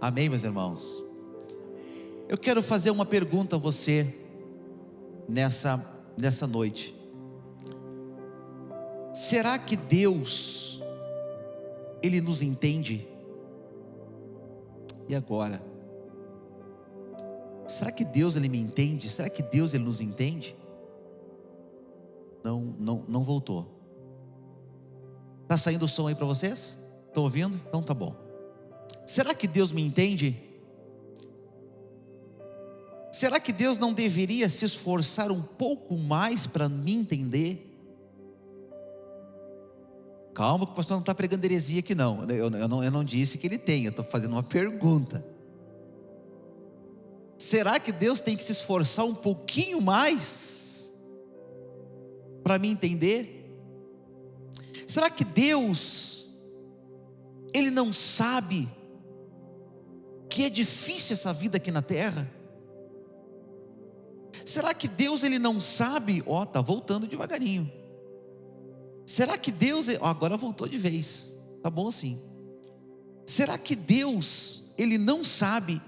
Amém, meus irmãos? Eu quero fazer uma pergunta a você nessa noite. Será que Deus, Ele nos entende? E agora? Será que Deus, Ele me entende? Será que Deus, Ele nos entende? Não voltou. Está saindo o som aí para vocês? Estão ouvindo? Então tá bom. Será que Deus me entende? Será que Deus não deveria se esforçar um pouco mais para me entender? Calma que o pastor não está pregando heresia aqui não. Eu não disse que ele tem, eu estou fazendo uma pergunta. Será que Deus tem que se esforçar um pouquinho mais para me entender? Será que Deus, Ele não sabe que é difícil essa vida aqui na terra? Será que Deus, Ele não sabe? Está voltando devagarinho. Será que Deus, agora voltou de vez, tá bom assim. Será que Deus, Ele não sabe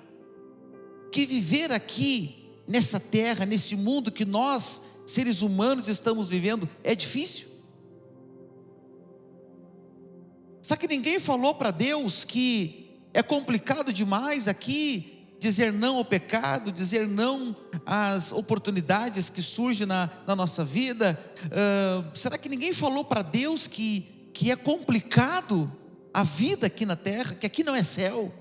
que viver aqui nessa terra, nesse mundo que nós, seres humanos, estamos vivendo, é difícil? Será que ninguém falou para Deus que é complicado demais aqui dizer não ao pecado, dizer não às oportunidades que surgem na nossa vida? Será que ninguém falou para Deus que é complicado a vida aqui na terra, que aqui não é céu?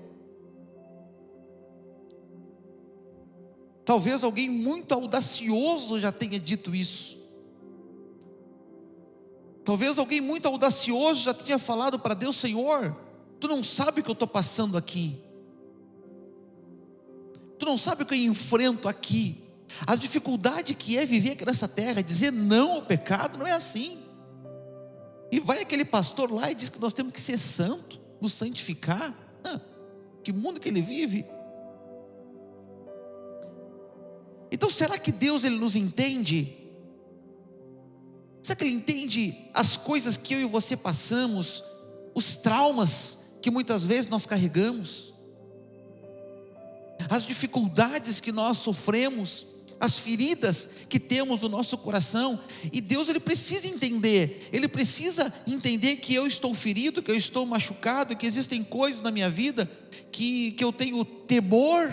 Talvez alguém muito audacioso já tenha dito isso. Talvez alguém muito audacioso já tenha falado para Deus: Senhor, Tu não sabe o que eu estou passando aqui. Tu não sabe o que eu enfrento aqui. A dificuldade que é viver aqui nessa terra, dizer não ao pecado, não é assim. E vai aquele pastor lá e diz que nós temos que ser santo, nos santificar. Que mundo que ele vive? Então será que Deus, Ele nos entende? Será que Ele entende as coisas que eu e você passamos, os traumas que muitas vezes nós carregamos, as dificuldades que nós sofremos, as feridas que temos no nosso coração? E Deus, Ele precisa entender. Ele precisa entender que eu estou ferido, que eu estou machucado, que existem coisas na minha vida que eu tenho temor,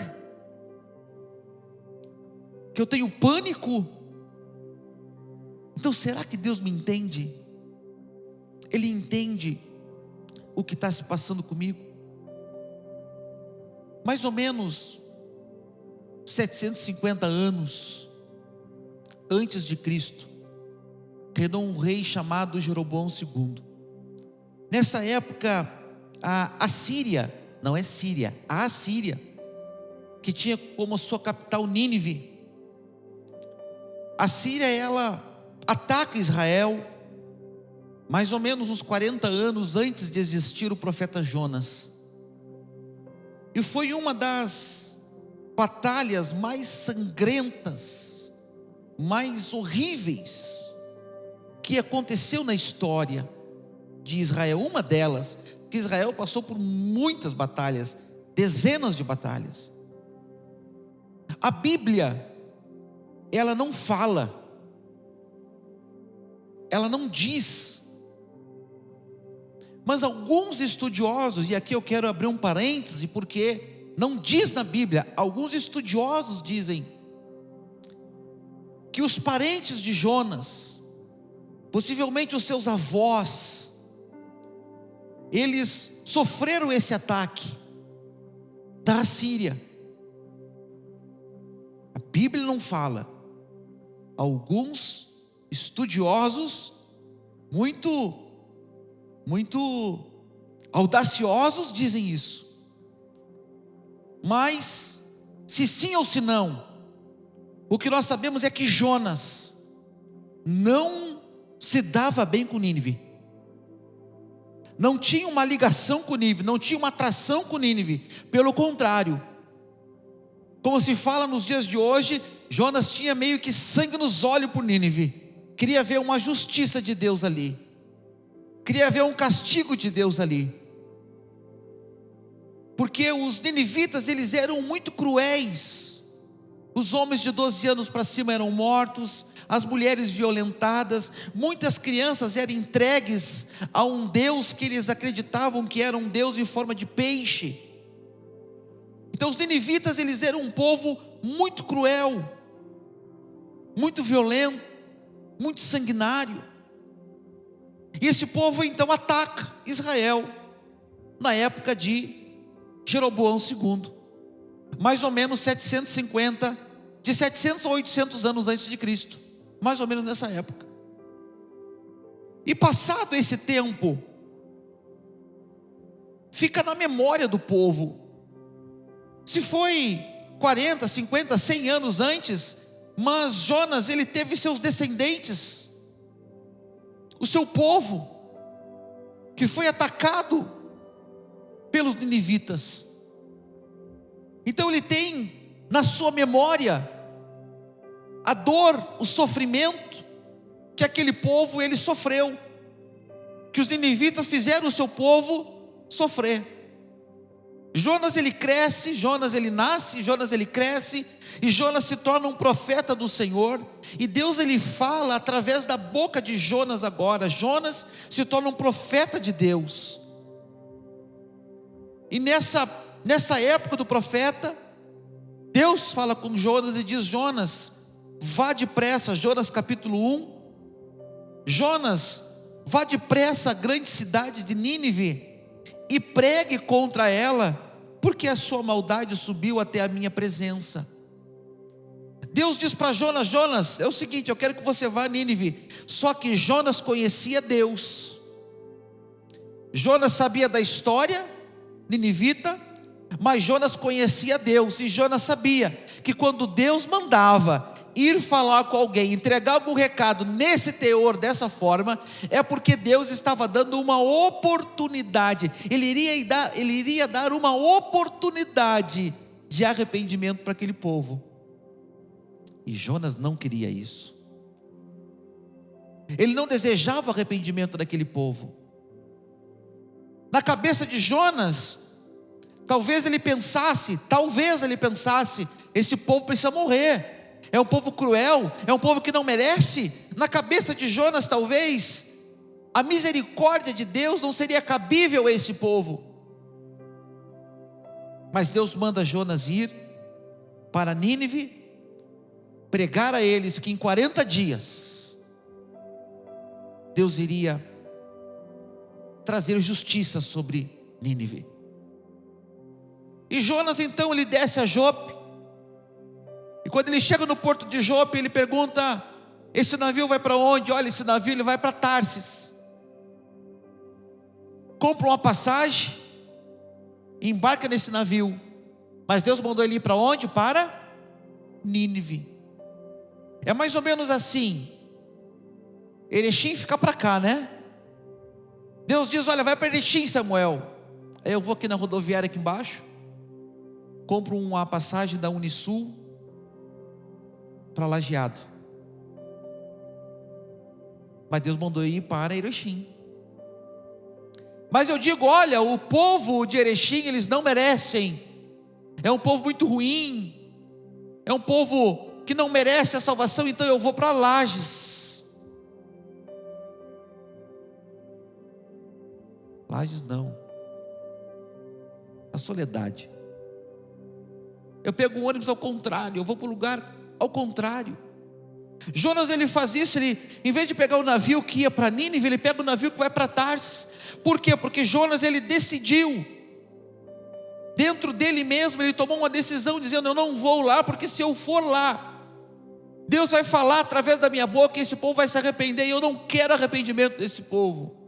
que eu tenho pânico. Então será que Deus me entende? Ele entende o que está se passando comigo? Mais ou menos 750 anos antes de Cristo, reinou um rei chamado Jeroboão II. Nessa época, a Assíria, não é Síria, a Assíria, que tinha como sua capital Nínive. A Síria, ela ataca Israel mais ou menos uns 40 anos antes de existir o profeta Jonas. E foi uma das batalhas mais sangrentas, mais horríveis que aconteceu na história de Israel. Uma delas, que Israel passou por muitas batalhas, dezenas de batalhas. A Bíblia, ela não fala, ela não diz, mas alguns estudiosos, e aqui eu quero abrir um parêntese, porque não diz na Bíblia, alguns estudiosos dizem que os parentes de Jonas, possivelmente os seus avós, eles sofreram esse ataque da Assíria. A Bíblia não fala. Alguns estudiosos muito audaciosos dizem isso. Mas se sim ou se não, o que nós sabemos é que Jonas não se dava bem com Nínive, não tinha uma ligação com Nínive, não tinha uma atração com Nínive. Pelo contrário, como se fala nos dias de hoje, Jonas tinha meio que sangue nos olhos por Nínive. Queria ver uma justiça de Deus ali, queria ver um castigo de Deus ali. porque os ninivitas, eles eram muito cruéis. Os homens de 12 anos para cima eram mortos, as mulheres violentadas, muitas crianças eram entregues a um Deus que eles acreditavam que era um Deus em forma de peixe. Então os ninivitas, eles eram um povo muito cruel, muito violento, muito sanguinário. E esse povo então ataca Israel na época de Jeroboão II, mais ou menos 750, de 700 a 800 anos antes de Cristo, mais ou menos nessa época. E passado esse tempo, fica na memória do povo, se foi 40, 50, 100 anos antes, mas Jonas, ele teve seus descendentes, o seu povo, que foi atacado pelos ninivitas. Então ele tem na sua memória a dor, o sofrimento que aquele povo ele sofreu, que os ninivitas fizeram o seu povo sofrer. Jonas ele cresce, Jonas ele nasce, Jonas ele cresce, e Jonas se torna um profeta do Senhor, e Deus ele fala através da boca de Jonas agora. Jonas se torna um profeta de Deus. E nessa época do profeta, Deus fala com Jonas e diz: Jonas, vá depressa. Jonas capítulo 1, Jonas, vá depressa à grande cidade de Nínive e pregue contra ela, porque a sua maldade subiu até a minha presença. Deus diz para Jonas: Jonas, é o seguinte, eu quero que você vá a Nínive. Só que Jonas conhecia Deus. Jonas sabia da história ninivita, mas Jonas conhecia Deus, e Jonas sabia que quando Deus mandava ir falar com alguém, entregar algum recado nesse teor, dessa forma, é porque Deus estava dando uma oportunidade. Ele iria dar uma oportunidade de arrependimento para aquele povo. E Jonas não queria isso. Ele não desejava arrependimento daquele povo. Na cabeça de Jonas, talvez ele pensasse, esse povo precisa morrer, é um povo cruel, é um povo que não merece. Na cabeça de Jonas, talvez a misericórdia de Deus não seria cabível a esse povo. Mas Deus manda Jonas ir para Nínive, pregar a eles que em 40 dias Deus iria trazer justiça sobre Nínive. E Jonas então ele desce a Jope, e quando ele chega no porto de Jope, ele pergunta: esse navio vai para onde? Olha, esse navio ele vai para Tarsis. Compra uma passagem, embarca nesse navio. Mas Deus mandou ele ir para onde? Para Nínive. É mais ou menos assim, Erechim fica para cá, né? Deus diz: olha, vai para Erechim, Samuel. Aí eu vou aqui na rodoviária aqui embaixo, compro uma passagem da Unisul para Lajeado. Mas Deus mandou ir para Erechim. Mas eu digo: olha, o povo de Erechim, eles não merecem, é um povo muito ruim, é um povo que não merece a salvação, então eu vou para Lages. Lages não, a Soledade. Eu pego o ônibus ao contrário, eu vou para o lugar ao contrário. Jonas ele faz isso, ele, em vez de pegar o navio que ia para Nínive, ele pega o navio que vai para Tarsis. Por quê? Porque Jonas ele decidiu, dentro dele mesmo, ele tomou uma decisão dizendo: eu não vou lá, porque se eu for lá, Deus vai falar através da minha boca, e esse povo vai se arrepender, e eu não quero arrependimento desse povo.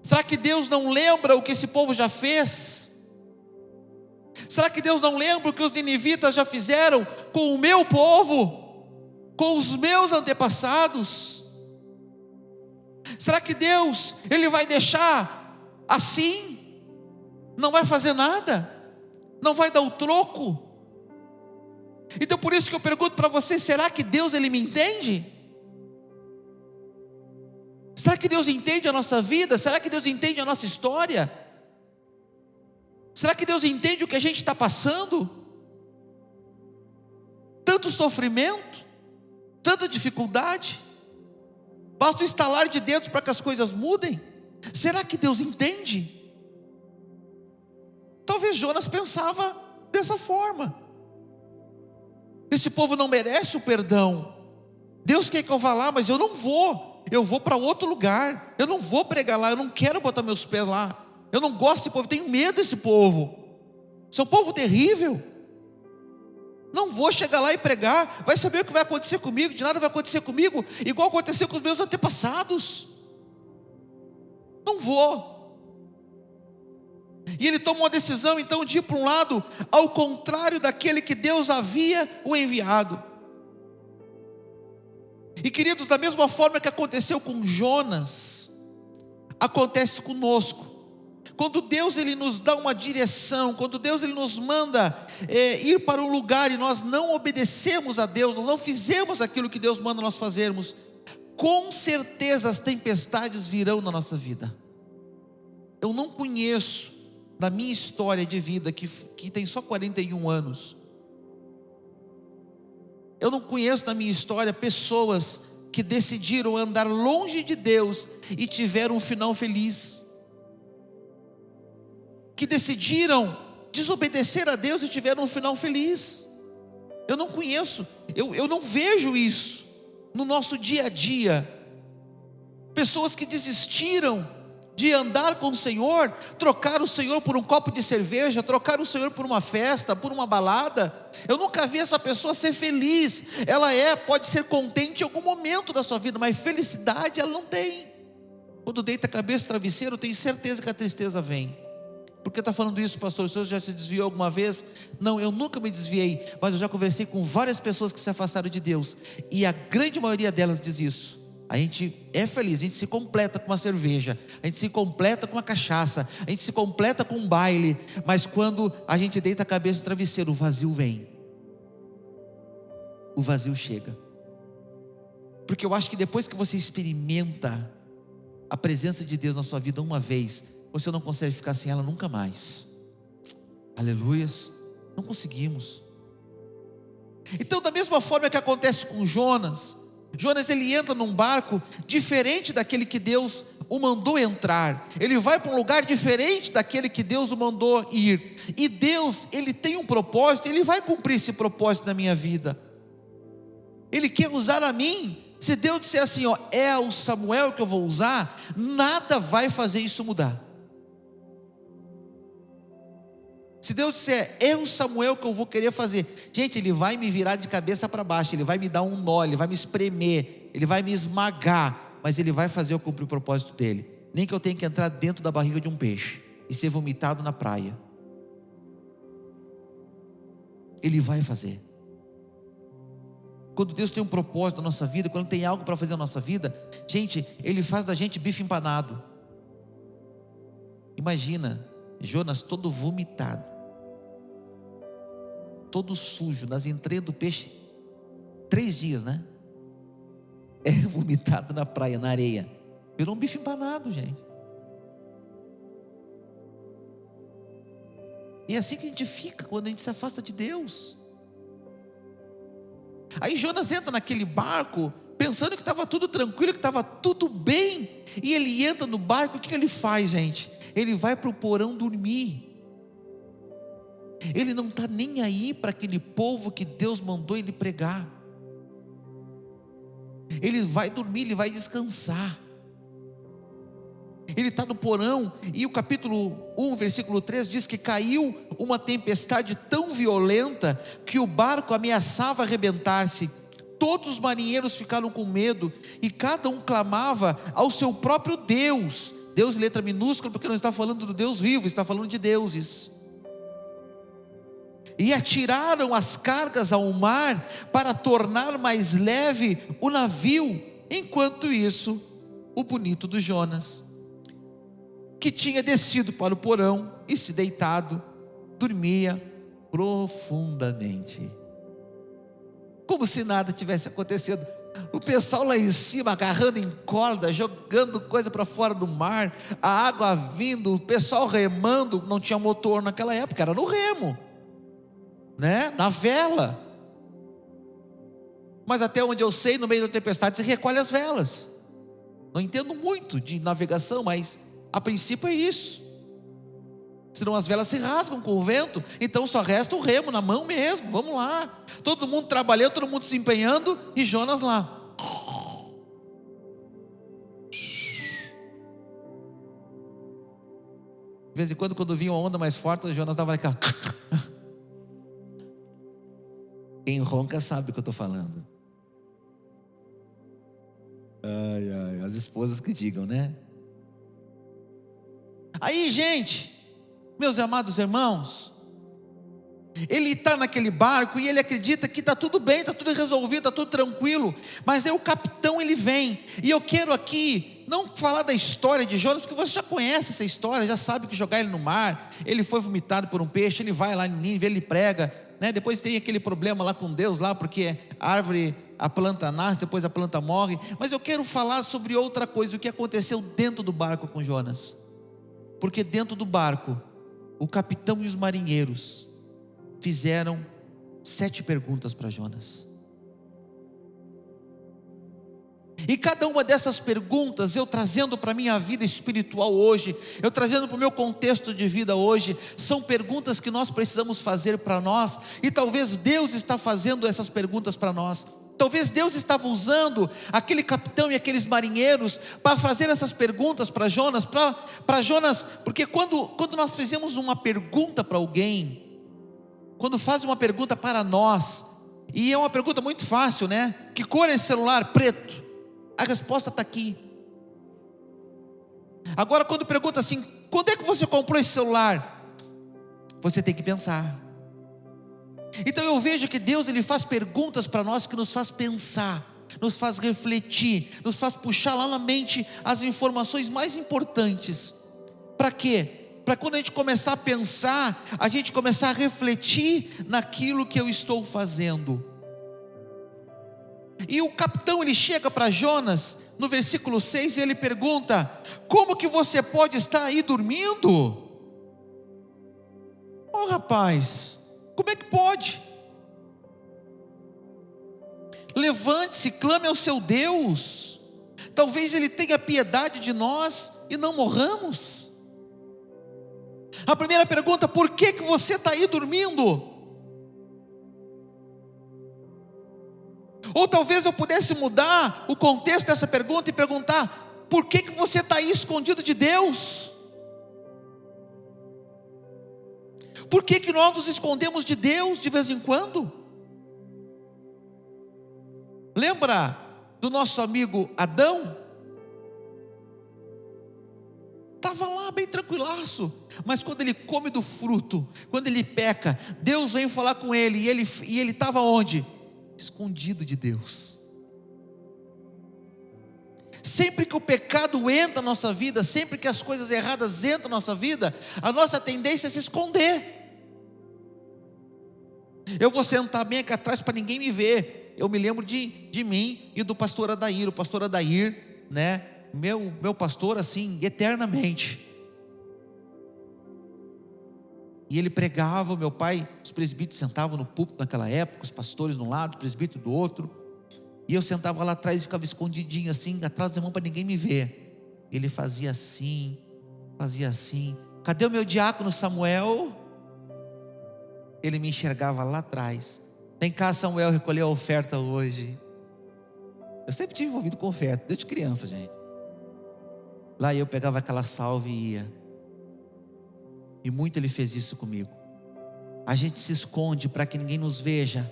Será que Deus não lembra o que esse povo já fez? Será que Deus não lembra o que os ninivitas já fizeram com o meu povo, com os meus antepassados? Será que Deus, ele vai deixar assim? Não vai fazer nada? Não vai dar o troco? Então por isso que eu pergunto para você: será que Deus ele me entende? Será que Deus entende a nossa vida? Será que Deus entende a nossa história? Será que Deus entende o que a gente está passando? Tanto sofrimento, tanta dificuldade, basta um estalar de dedos para que as coisas mudem. Será que Deus entende? Talvez Jonas pensava dessa forma: esse povo não merece o perdão, Deus quer que eu vá lá, mas eu não vou, eu vou para outro lugar, eu não vou pregar lá, eu não quero botar meus pés lá, eu não gosto desse povo, eu tenho medo desse povo, são um povo terrível, não vou chegar lá e pregar, vai saber o que vai acontecer comigo, de nada vai acontecer comigo, igual aconteceu com os meus antepassados, não vou. E ele toma uma decisão então de ir para um lado, ao contrário daquele que Deus havia o enviado. E queridos, da mesma forma que aconteceu com Jonas, acontece conosco. Quando Deus ele nos dá uma direção, quando Deus ele nos manda ir para um lugar e nós não obedecemos a Deus, nós não fizemos aquilo que Deus manda nós fazermos, com certeza as tempestades virão na nossa vida. Eu não conheço na minha história de vida, que tem só 41 anos, eu não conheço na minha história pessoas que decidiram andar longe de Deus e tiveram um final feliz, que decidiram desobedecer a Deus e tiveram um final feliz. Eu não conheço, eu não vejo isso no nosso dia a dia. Pessoas que desistiram de andar com o Senhor, trocaram o Senhor por um copo de cerveja, trocaram o Senhor por uma festa, por uma balada. Eu nunca vi essa pessoa ser feliz. Ela pode ser contente em algum momento da sua vida, mas felicidade ela não tem. Quando deita a cabeça no travesseiro, eu tenho certeza que a tristeza vem. Por que está falando isso, pastor? O senhor já se desviou alguma vez? Não, eu nunca me desviei, mas eu já conversei com várias pessoas que se afastaram de Deus, e a grande maioria delas diz isso. A gente é feliz, a gente se completa com uma cerveja, a gente se completa com uma cachaça, a gente se completa com um baile, mas quando a gente deita a cabeça no travesseiro, o vazio vem, o vazio chega. Porque eu acho que depois que você experimenta a presença de Deus na sua vida uma vez, você não consegue ficar sem ela nunca mais. Aleluias, não conseguimos. Então, da mesma forma que acontece com Jonas, ele entra num barco diferente daquele que Deus o mandou entrar. Ele vai para um lugar diferente daquele que Deus o mandou ir. E Deus, ele tem um propósito, ele vai cumprir esse propósito na minha vida. Ele quer usar a mim. Se Deus disser assim, é o Samuel que eu vou usar, nada vai fazer isso mudar. Se Deus disser, é o Samuel que eu vou querer fazer, gente, ele vai me virar de cabeça para baixo, ele vai me dar um nó, ele vai me espremer, ele vai me esmagar, mas ele vai fazer eu cumprir o propósito dele. Nem que eu tenha que entrar dentro da barriga de um peixe e ser vomitado na praia, ele vai fazer. Quando Deus tem um propósito na nossa vida, quando tem algo para fazer na nossa vida, gente, ele faz da gente bife empanado. Imagina Jonas todo vomitado, todo sujo, nas entranhas do peixe, 3 dias, né? Vomitado na praia, na areia, virou um bife empanado, gente. E é assim que a gente fica quando a gente se afasta de Deus. Aí Jonas entra naquele barco pensando que estava tudo tranquilo, que estava tudo bem, e ele entra no barco. O que ele faz, gente? Ele vai para o porão dormir. Ele não está nem aí para aquele povo que Deus mandou ele pregar. Ele vai dormir, ele vai descansar. Ele está no porão, e o capítulo 1, versículo 3 diz que caiu uma tempestade tão violenta que o barco ameaçava arrebentar-se. Todos os marinheiros ficaram com medo, e cada um clamava ao seu próprio Deus. Deus em letra minúscula, porque não está falando do Deus vivo, está falando de deuses. E atiraram as cargas ao mar para tornar mais leve o navio. Enquanto isso, o bonito do Jonas, que tinha descido para o porão e se deitado, dormia profundamente, como se nada tivesse acontecido. O pessoal lá em cima agarrando em corda, jogando coisa para fora do mar, a água vindo, o pessoal remando. Não tinha motor naquela época, era no remo, né? Na vela. Mas até onde eu sei, no meio da tempestade se recolhe as velas. Não entendo muito de navegação, mas a princípio é isso. Senão as velas se rasgam com o vento. Então só resta o remo na mão mesmo. Vamos lá, todo mundo trabalhando, todo mundo se empenhando, e Jonas lá. De vez em quando vinha uma onda mais forte, o Jonas dava aquela. Quem ronca sabe o que eu estou falando. Ai, ai, as esposas que digam, né? Aí, gente, meus amados irmãos, ele está naquele barco e ele acredita que está tudo bem, está tudo resolvido, está tudo tranquilo. Mas aí o capitão ele vem, e eu quero aqui não falar da história de Jonas, porque você já conhece essa história, já sabe que jogar ele no mar, ele foi vomitado por um peixe, ele vai lá em Nínive, ele prega, né? Depois tem aquele problema lá com Deus, lá porque a árvore, a planta nasce, depois a planta morre. Mas eu quero falar sobre outra coisa, o que aconteceu dentro do barco com Jonas. Porque dentro do barco, o capitão e os marinheiros fizeram 7 perguntas para Jonas. E cada uma dessas perguntas, eu trazendo para a minha vida espiritual hoje, eu trazendo para o meu contexto de vida hoje, são perguntas que nós precisamos fazer para nós. E talvez Deus está fazendo essas perguntas para nós. Talvez Deus estava usando aquele capitão e aqueles marinheiros para fazer essas perguntas para Jonas, porque quando nós fizemos uma pergunta para alguém, quando faz uma pergunta para nós, e é uma pergunta muito fácil, né? Que cor é esse celular? Preto. A resposta está aqui. Agora quando pergunta assim, quando é que você comprou esse celular? Você tem que pensar. Então eu vejo que Deus ele faz perguntas para nós que nos faz pensar, nos faz refletir, nos faz puxar lá na mente as informações mais importantes. Para quê? Para quando a gente começar a pensar, a gente começar a refletir naquilo que eu estou fazendo. E o capitão ele chega para Jonas no versículo 6 e ele pergunta: como que você pode estar aí dormindo? Oh rapaz, como é que pode? Levante-se, clame ao seu Deus, talvez Ele tenha piedade de nós e não morramos. A primeira pergunta: por que você está aí dormindo? Ou talvez eu pudesse mudar o contexto dessa pergunta e perguntar: por que você está aí escondido de Deus? Por que nós nos escondemos de Deus de vez em quando? Lembra do nosso amigo Adão? Estava lá bem tranquilaço, mas quando ele come do fruto, quando ele peca, Deus vem falar com ele, e ele estava onde? Escondido de Deus. Sempre que o pecado entra na nossa vida, sempre que as coisas erradas entram na nossa vida, a nossa tendência é se esconder. Eu vou sentar bem aqui atrás para ninguém me ver. Eu me lembro de mim e do pastor Adair. O pastor Adair, né, meu pastor assim, eternamente. E ele pregava, meu pai, os presbíteros sentavam no púlpito naquela época, os pastores de um lado, os presbíteros do outro, e eu sentava lá atrás e ficava escondidinho assim, atrás da mão para ninguém me ver. Ele fazia assim, cadê o meu diácono Samuel? Ele me enxergava lá atrás. Vem cá, Samuel, recolher a oferta hoje. Eu sempre tive envolvido com oferta, desde criança, gente. Lá eu pegava aquela salve e ia. E muito ele fez isso comigo. A gente se esconde para que ninguém nos veja,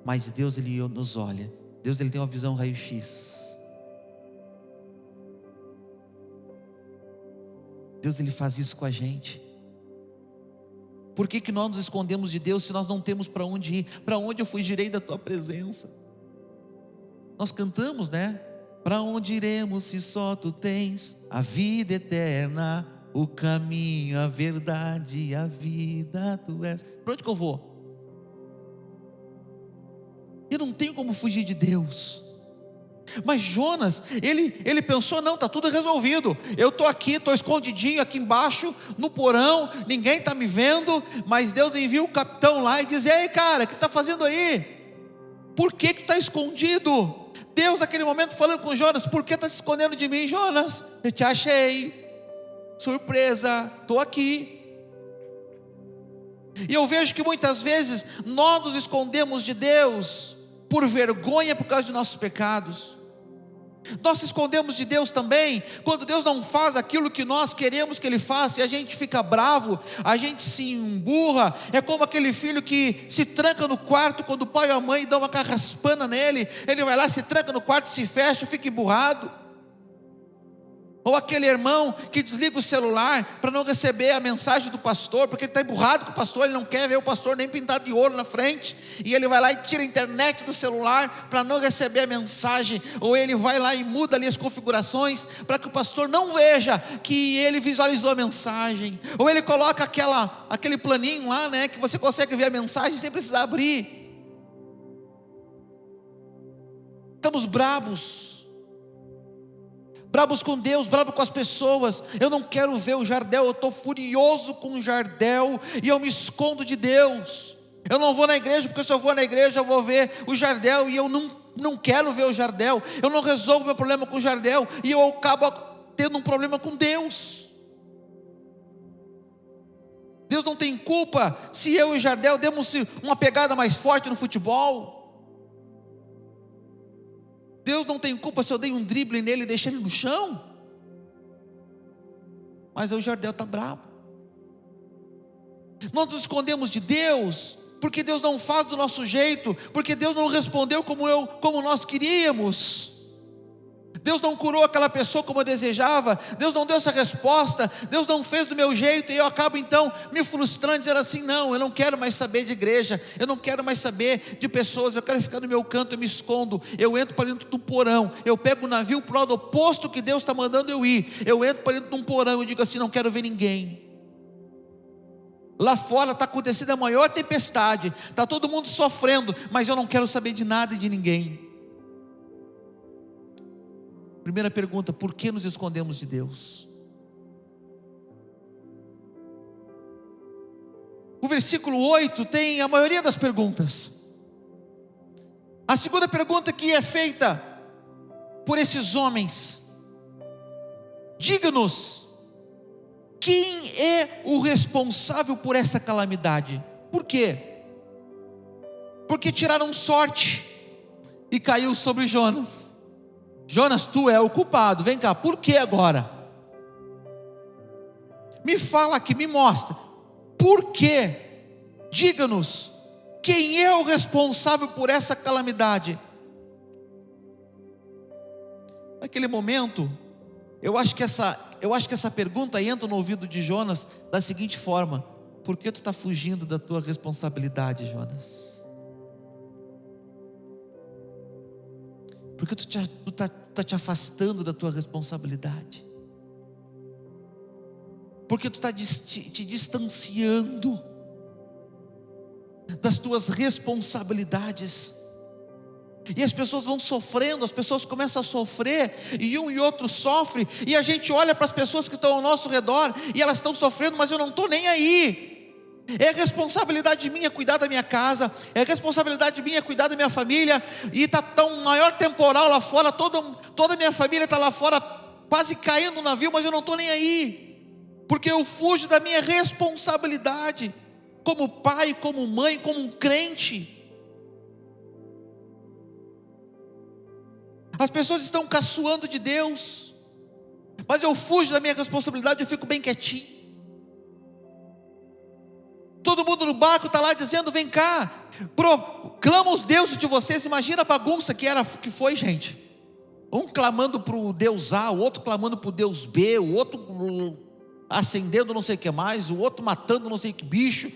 mas Deus ele nos olha. Deus ele tem uma visão raio-x. Deus ele faz isso com a gente. Por que nós nos escondemos de Deus se nós não temos para onde ir? Para onde eu fugirei da tua presença? Nós cantamos, né? Para onde iremos se só tu tens a vida eterna, o caminho, a verdade, a vida tu és. Para onde que eu vou? Eu não tenho como fugir de Deus. Mas Jonas, ele pensou: não, está tudo resolvido, eu estou aqui, estou escondidinho aqui embaixo, no porão, ninguém está me vendo. Mas Deus envia o capitão lá e diz: ei cara, o que está fazendo aí? Por que está escondido? Deus naquele momento falando com Jonas: por que está se escondendo de mim, Jonas? Eu te achei, surpresa, estou aqui. E eu vejo que muitas vezes nós nos escondemos de Deus por vergonha, por causa de nossos pecados. Nós se escondemos de Deus também quando Deus não faz aquilo que nós queremos que Ele faça, e a gente fica bravo, a gente se emburra. É como aquele filho que se tranca no quarto quando o pai ou a mãe dão uma carraspana nele, ele vai lá, se tranca no quarto, se fecha, fica emburrado. Ou aquele irmão que desliga o celular para não receber a mensagem do pastor, porque ele está emburrado com o pastor, ele não quer ver o pastor nem pintado de ouro na frente, e ele vai lá e tira a internet do celular para não receber a mensagem. Ou ele vai lá e muda ali as configurações para que o pastor não veja que ele visualizou a mensagem. Ou ele coloca aquele planinho lá, né, que você consegue ver a mensagem sem precisar abrir. Estamos brabos com Deus, bravo com as pessoas. Eu não quero ver o Jardel, eu estou furioso com o Jardel, e eu me escondo de Deus. Eu não vou na igreja, porque se eu vou na igreja eu vou ver o Jardel, e eu não quero ver o Jardel. Eu não resolvo meu problema com o Jardel, e eu acabo tendo um problema com Deus. Deus não tem culpa se eu e o Jardel demos uma pegada mais forte no futebol. Deus não tem culpa se eu dei um drible nele e deixei ele no chão. Mas o Jardel está bravo. Nós nos escondemos de Deus porque Deus não faz do nosso jeito, porque Deus não respondeu como nós queríamos. Deus não curou aquela pessoa como eu desejava, Deus não deu essa resposta, Deus não fez do meu jeito, e eu acabo então me frustrando, dizendo assim: não, eu não quero mais saber de igreja, eu não quero mais saber de pessoas, eu quero ficar no meu canto, eu me escondo, eu entro para dentro de um porão, eu pego o navio para o lado oposto que Deus está mandando eu ir, eu entro para dentro de um porão e digo assim: não quero ver ninguém. Lá fora está acontecendo a maior tempestade, está todo mundo sofrendo, mas eu não quero saber de nada e de ninguém. Primeira pergunta: por que nos escondemos de Deus? O versículo 8 tem a maioria das perguntas. A segunda pergunta que é feita por esses homens: diga-nos, quem é o responsável por essa calamidade? Por quê? Porque tiraram sorte e caiu sobre Jonas. Jonas, tu é o culpado, vem cá, por que agora? Me fala aqui, me mostra, por quê? Diga-nos, quem é o responsável por essa calamidade? Naquele momento, eu acho que essa pergunta entra no ouvido de Jonas da seguinte forma: por que tu está fugindo da tua responsabilidade, Jonas? Por que tu está te afastando da tua responsabilidade? Por que tu está te distanciando das tuas responsabilidades? E as pessoas vão sofrendo, as pessoas começam a sofrer, e um e outro sofre, e a gente olha para as pessoas que estão ao nosso redor, e elas estão sofrendo, mas eu não estou nem aí. É responsabilidade minha cuidar da minha casa, é responsabilidade minha cuidar da minha família, e está tão maior temporal lá fora, toda a minha família está lá fora, quase caindo no navio, mas eu não estou nem aí, porque eu fujo da minha responsabilidade, como pai, como mãe, como um crente. As pessoas estão caçoando de Deus, mas eu fujo da minha responsabilidade, eu fico bem quietinho. Todo mundo no barco está lá dizendo: vem cá, proclama os deuses de vocês. Imagina a bagunça que foi, gente. Um clamando para o Deus A, o outro clamando para o Deus B, o outro acendendo não sei o que mais, o outro matando não sei que bicho.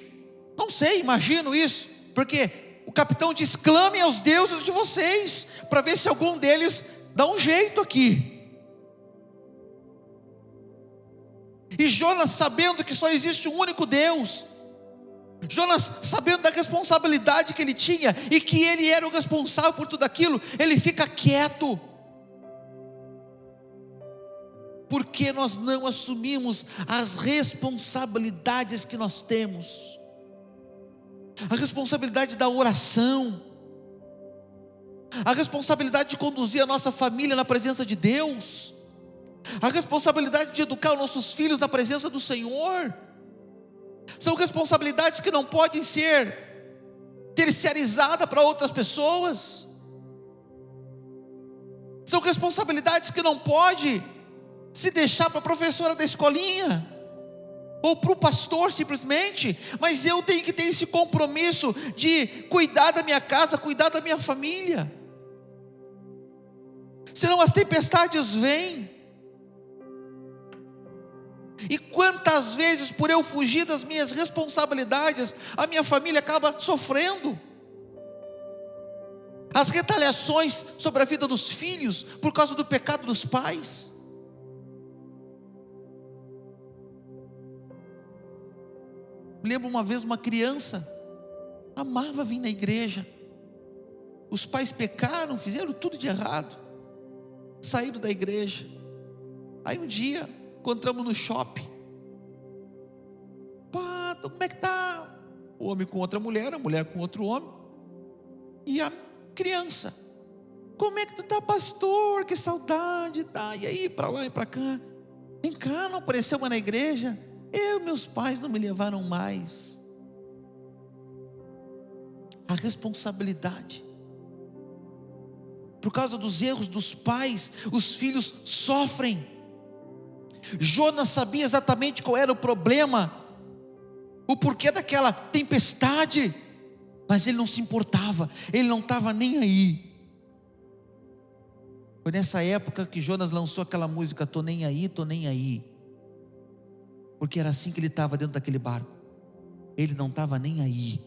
Não sei, imagino isso, porque o capitão diz: clamem aos deuses de vocês, para ver se algum deles dá um jeito aqui. E Jonas, sabendo que só existe um único Deus, Jonas, sabendo da responsabilidade que ele tinha, e que ele era o responsável por tudo aquilo, ele fica quieto. porque nós não assumimos as responsabilidades que nós temos. A responsabilidade da oração, a responsabilidade de conduzir a nossa família na presença de Deus, a responsabilidade de educar os nossos filhos na presença do Senhor. São responsabilidades que não podem ser terceirizadas para outras pessoas. São responsabilidades que não pode se deixar para a professora da escolinha, ou para o pastor simplesmente, mas eu tenho que ter esse compromisso de cuidar da minha casa, cuidar da minha família, senão as tempestades vêm. E quantas vezes, por eu fugir das minhas responsabilidades, a minha família acaba sofrendo as retaliações sobre a vida dos filhos, por causa do pecado dos pais. Lembro uma vez uma criança, amava vir na igreja, os pais pecaram, fizeram tudo de errado, saíram da igreja. Aí um dia, encontramos no shopping, pá, como é que está? O homem com outra mulher, a mulher com outro homem, e a criança, como é que tu está, pastor? Que saudade, tá? E aí, para lá e para cá, vem cá, não apareceu mais na igreja? Meus pais não me levaram mais. A responsabilidade, por causa dos erros dos pais, os filhos sofrem. Jonas sabia exatamente qual era o problema, o porquê daquela tempestade, mas ele não se importava, ele não estava nem aí. Foi nessa época que Jonas lançou aquela música, tô nem aí, porque era assim que ele estava dentro daquele barco, ele não estava nem aí.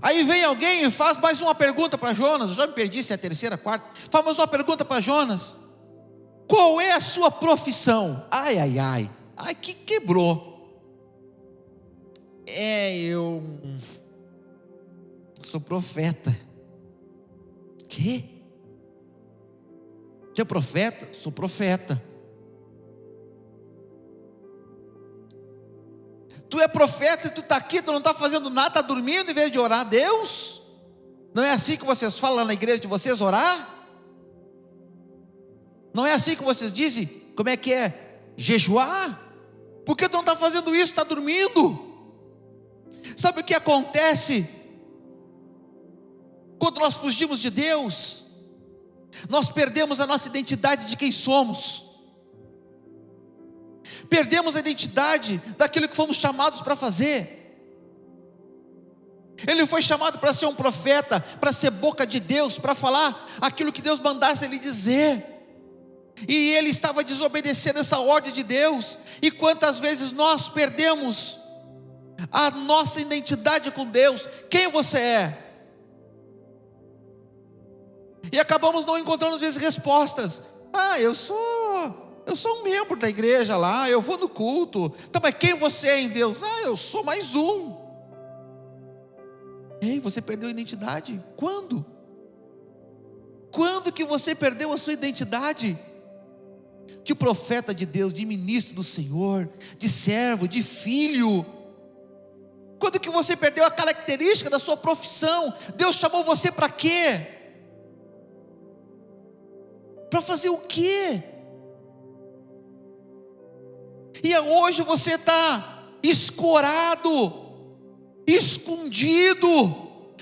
Aí vem alguém e faz mais uma pergunta para Jonas, eu já me perdi se é a terceira, quarta, faz mais uma pergunta para Jonas: qual é a sua profissão? Ai, que quebrou. Eu sou profeta. Quê? Tu é profeta? Sou profeta. Tu é profeta e tu está aqui, tu não está fazendo nada, está dormindo em vez de orar a Deus? Não é assim que vocês falam lá na igreja de vocês, orar? Não é assim que vocês dizem, como é que é? Jejuar? Por que tu não está fazendo isso, está dormindo? Sabe o que acontece quando nós fugimos de Deus? Nós perdemos a nossa identidade de quem somos, perdemos a identidade daquilo que fomos chamados para fazer. Ele foi chamado para ser um profeta, para ser boca de Deus, para falar aquilo que Deus mandasse ele dizer, e ele estava desobedecendo essa ordem de Deus. E quantas vezes nós perdemos a nossa identidade com Deus, quem você é, e acabamos não encontrando às vezes respostas. Eu sou um membro da igreja lá, eu vou no culto. Então, mas quem você é em Deus? Eu sou mais um. Ei, você perdeu a identidade. Quando? Quando que você perdeu a sua identidade? De profeta de Deus, de ministro do Senhor, de servo, de filho. Quando que você perdeu a característica da sua profissão? Deus chamou você para quê? Para fazer o quê? E hoje você está escorado, escondido,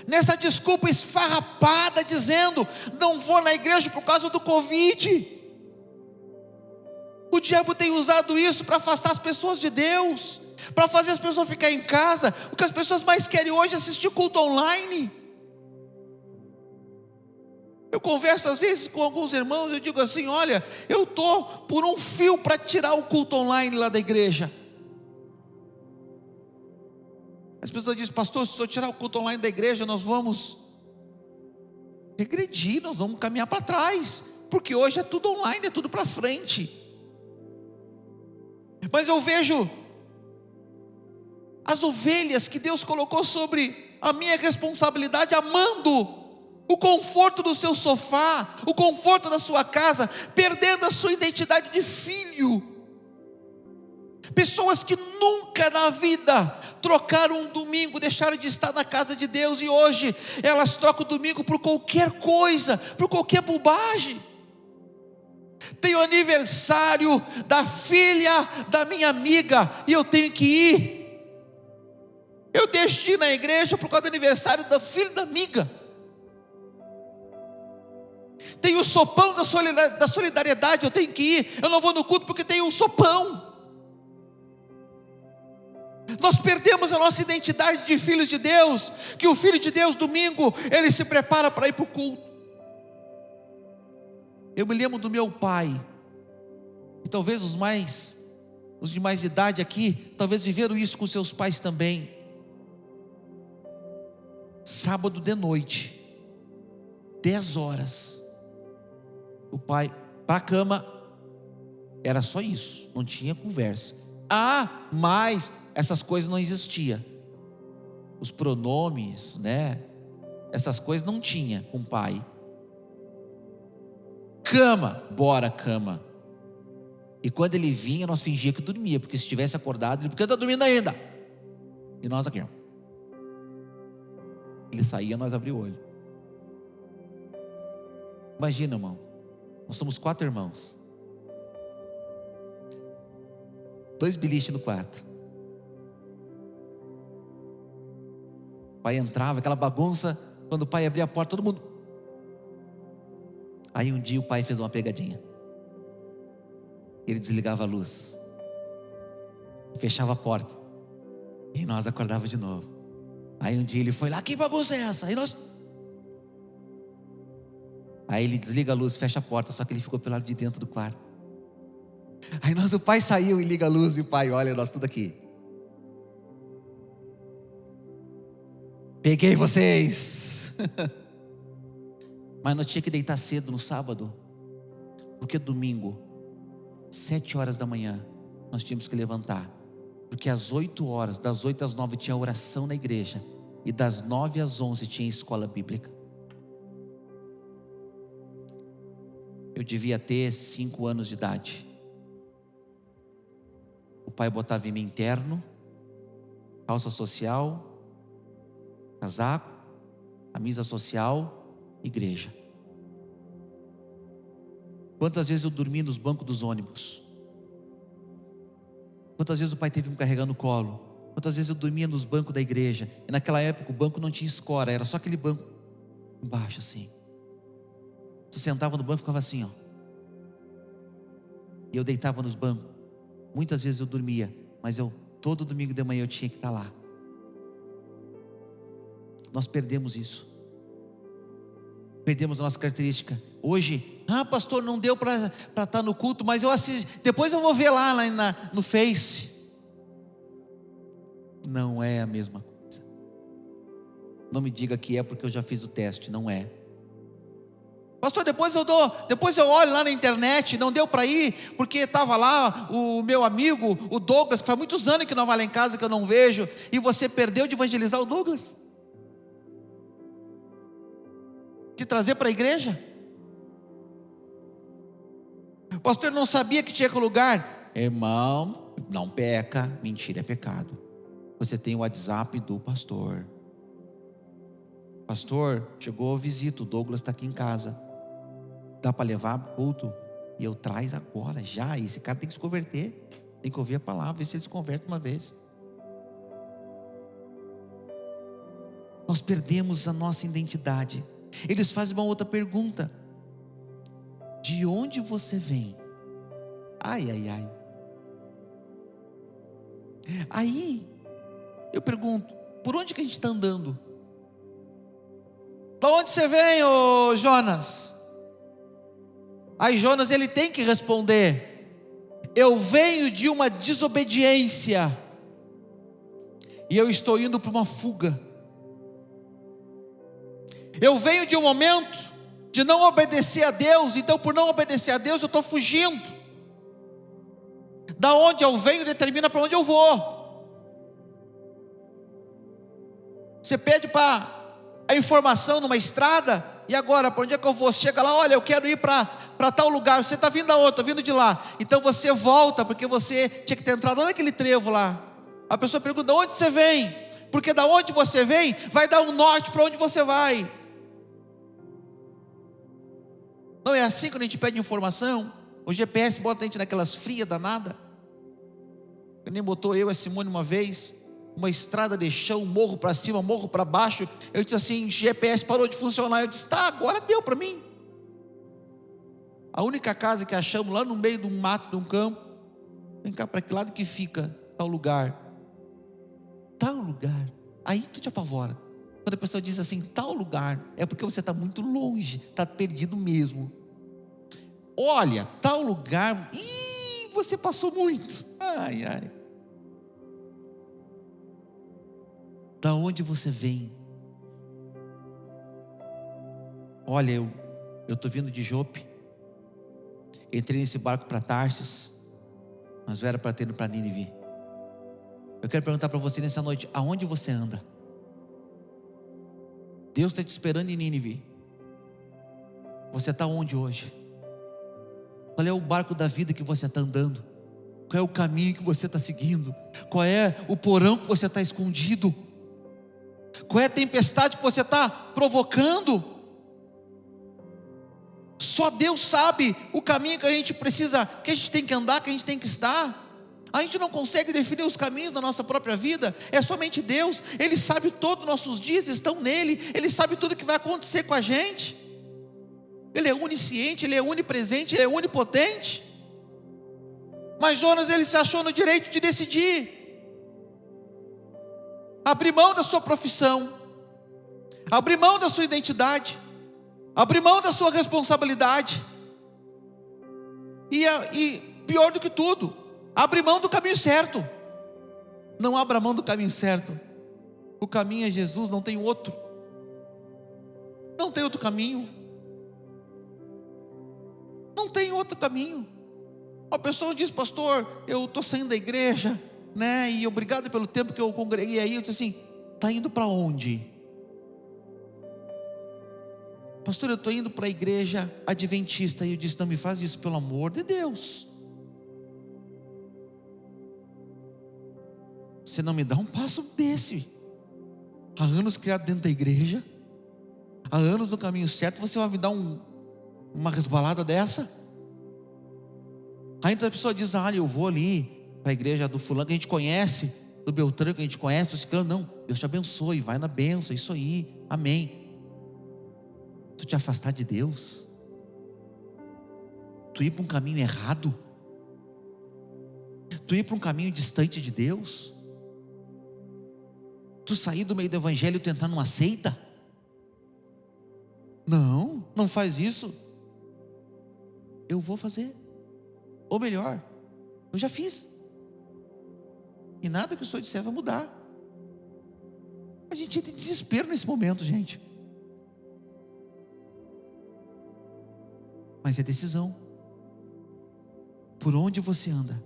nessa desculpa esfarrapada, dizendo: não vou na igreja por causa do Covid. O diabo tem usado isso para afastar as pessoas de Deus, para fazer as pessoas ficarem em casa. O que as pessoas mais querem hoje é assistir culto online. Eu converso às vezes com alguns irmãos, eu digo assim: olha, eu estou por um fio para tirar o culto online lá da igreja. As pessoas dizem: pastor, se eu tirar o culto online da igreja, nós vamos regredir, nós vamos caminhar para trás, porque hoje é tudo online, é tudo para frente. Mas eu vejo as ovelhas que Deus colocou sobre a minha responsabilidade, amando o conforto do seu sofá, o conforto da sua casa, perdendo a sua identidade de filho. Pessoas que nunca na vida trocaram um domingo, deixaram de estar na casa de Deus, e hoje elas trocam o domingo por qualquer coisa, por qualquer bobagem. Tem o aniversário da filha da minha amiga e eu tenho que ir. Eu deixo de ir na igreja por causa do aniversário da filha da amiga. Tem o sopão da solidariedade, eu tenho que ir. Eu não vou no culto porque tem um sopão. Nós perdemos a nossa identidade de filhos de Deus, que o filho de Deus domingo, ele se prepara para ir para o culto. Eu me lembro do meu pai, e talvez os de mais idade aqui, talvez viveram isso com seus pais também. Sábado de noite, 10 horas, o pai para a cama, era só isso, não tinha conversa. Mas essas coisas não existiam, os pronomes, né? Essas coisas não tinha com o pai. Cama, bora cama. E quando ele vinha, nós fingíamos que dormia, porque se tivesse acordado, ele, porque está dormindo ainda. E nós aqui, ó. Ele saía, nós abríamos o olho. Imagina, irmão, nós somos 4 irmãos, 2 biliches no quarto. O pai entrava, aquela bagunça. Quando o pai abria a porta, todo mundo. Aí um dia o pai fez uma pegadinha. Ele desligava a luz, fechava a porta, e nós acordava de novo. Aí um dia ele foi lá, que bagunça é essa? Aí ele desliga a luz, fecha a porta, só que ele ficou pelo lado de dentro do quarto. Aí o pai saiu e liga a luz, e o pai, olha, nós tudo aqui. Peguei vocês. Mas nós tínhamos que deitar cedo no sábado, porque domingo, 7 horas da manhã, nós tínhamos que levantar, porque às 8 horas, das 8 às 9 tinha oração na igreja, e das 9 às 11 tinha escola bíblica. Eu devia ter 5 anos de idade. O pai botava em mim terno, calça social, casaco, camisa social, igreja. Quantas vezes eu dormi nos bancos dos ônibus? Quantas vezes o pai teve que me carregar no colo? Quantas vezes eu dormia nos bancos da igreja? E naquela época o banco não tinha escora, era só aquele banco embaixo assim. Você sentava no banco e ficava assim, ó. E eu deitava nos bancos. Muitas vezes eu dormia, mas todo domingo de manhã eu tinha que estar lá. Nós perdemos isso. Perdemos a nossa característica. Hoje, pastor, não deu para estar no culto, mas eu assisto, depois eu vou ver lá no Face. Não é a mesma coisa. Não me diga que é porque eu já fiz o teste, não é. Pastor, depois eu olho lá na internet, não deu para ir, porque estava lá o meu amigo, o Douglas, que faz muitos anos que não vai lá em casa, que eu não vejo, e você perdeu de evangelizar o Douglas? De trazer para a igreja? Pastor, eu não sabia que tinha que lugar. Irmão, não peca, mentira é pecado. Você tem o WhatsApp do pastor. Pastor, chegou a visita, o Douglas está aqui em casa. Dá para levar para o culto? E eu traz agora, já. Esse cara tem que se converter, tem que ouvir a palavra, ver se ele se converte uma vez. Nós perdemos a nossa identidade. Eles fazem uma outra pergunta: de onde você vem? Ai. Aí eu pergunto: por onde que a gente está andando? Para onde você vem, ô Jonas? Aí Jonas, ele tem que responder: eu venho de uma desobediência, e eu estou indo para uma fuga. Eu venho de um momento de não obedecer a Deus, então por não obedecer a Deus eu estou fugindo. Da onde eu venho determina para onde eu vou. Você pede para a informação numa estrada, e agora, para onde é que eu vou? Você chega lá, olha, eu quero ir para tal lugar, você está vindo aonde? Estou vindo de lá. Então você volta, porque você tinha que ter entrado lá naquele trevo lá. A pessoa pergunta, de onde você vem? Porque da onde você vem, vai dar um norte para onde você vai. Não é assim quando a gente pede informação? O GPS bota a gente naquelas frias danadas. Ele nem botou eu e a Simone uma vez, uma estrada de chão, morro para cima, morro para baixo. Eu disse assim, GPS parou de funcionar. Eu disse, tá, agora deu para mim. A única casa que achamos lá no meio de um mato, de um campo. Vem cá, para que lado que fica tal lugar? Tal lugar. Aí tu te apavora. Quando a pessoa diz assim, tal lugar, é porque você está muito longe, está perdido mesmo. Olha, tal lugar, você passou muito. Ai, ai. Da onde você vem? Olha, eu estou vindo de Jope. Entrei nesse barco para Tarsis. Nós era para ter ido para Nínive. Eu quero perguntar para você nessa noite, aonde você anda? Deus está te esperando em Nínive. Você está onde hoje? Qual é o barco da vida que você está andando? Qual é o caminho que você está seguindo? Qual é o porão que você está escondido? Qual é a tempestade que você está provocando? Só Deus sabe o caminho que a gente precisa, que a gente tem que andar, que a gente tem que estar. A gente não consegue definir os caminhos da nossa própria vida, é somente Deus. Ele sabe todos os nossos dias estão nele, Ele sabe tudo que vai acontecer com a gente. Ele é onisciente, Ele é onipresente, Ele é onipotente. Mas Jonas, ele se achou no direito de decidir, abrir mão da sua profissão, abrir mão da sua identidade, abrir mão da sua responsabilidade, e pior do que tudo, abrir mão do caminho certo. Não abra mão do caminho certo. O caminho é Jesus, não tem outro. Não tem outro caminho. Não tem outro caminho. A pessoa diz, pastor, eu estou saindo da igreja, né? E obrigado pelo tempo que eu congreguei aí. Eu disse assim, está indo para onde? Pastor, eu estou indo para a igreja adventista. E eu disse, não me faz isso, pelo amor de Deus. Você não me dá um passo desse. Há anos criado dentro da igreja, há anos no caminho certo, você vai me dar uma resbalada dessa? Aí então a pessoa diz, olha, eu vou ali para a igreja do fulano que a gente conhece, do Beltrano que a gente conhece, do ciclano. Não, Deus te abençoe, vai na bênção, isso aí, amém. Tu te afastar de Deus, tu ir para um caminho errado, tu ir para um caminho distante de Deus, tu sair do meio do evangelho e tu entrar numa seita? Não, não faz isso. Eu vou fazer, ou melhor, eu já fiz, e nada que o Senhor disser vai mudar. A gente entra em desespero nesse momento, gente, mas é decisão. Por onde você anda?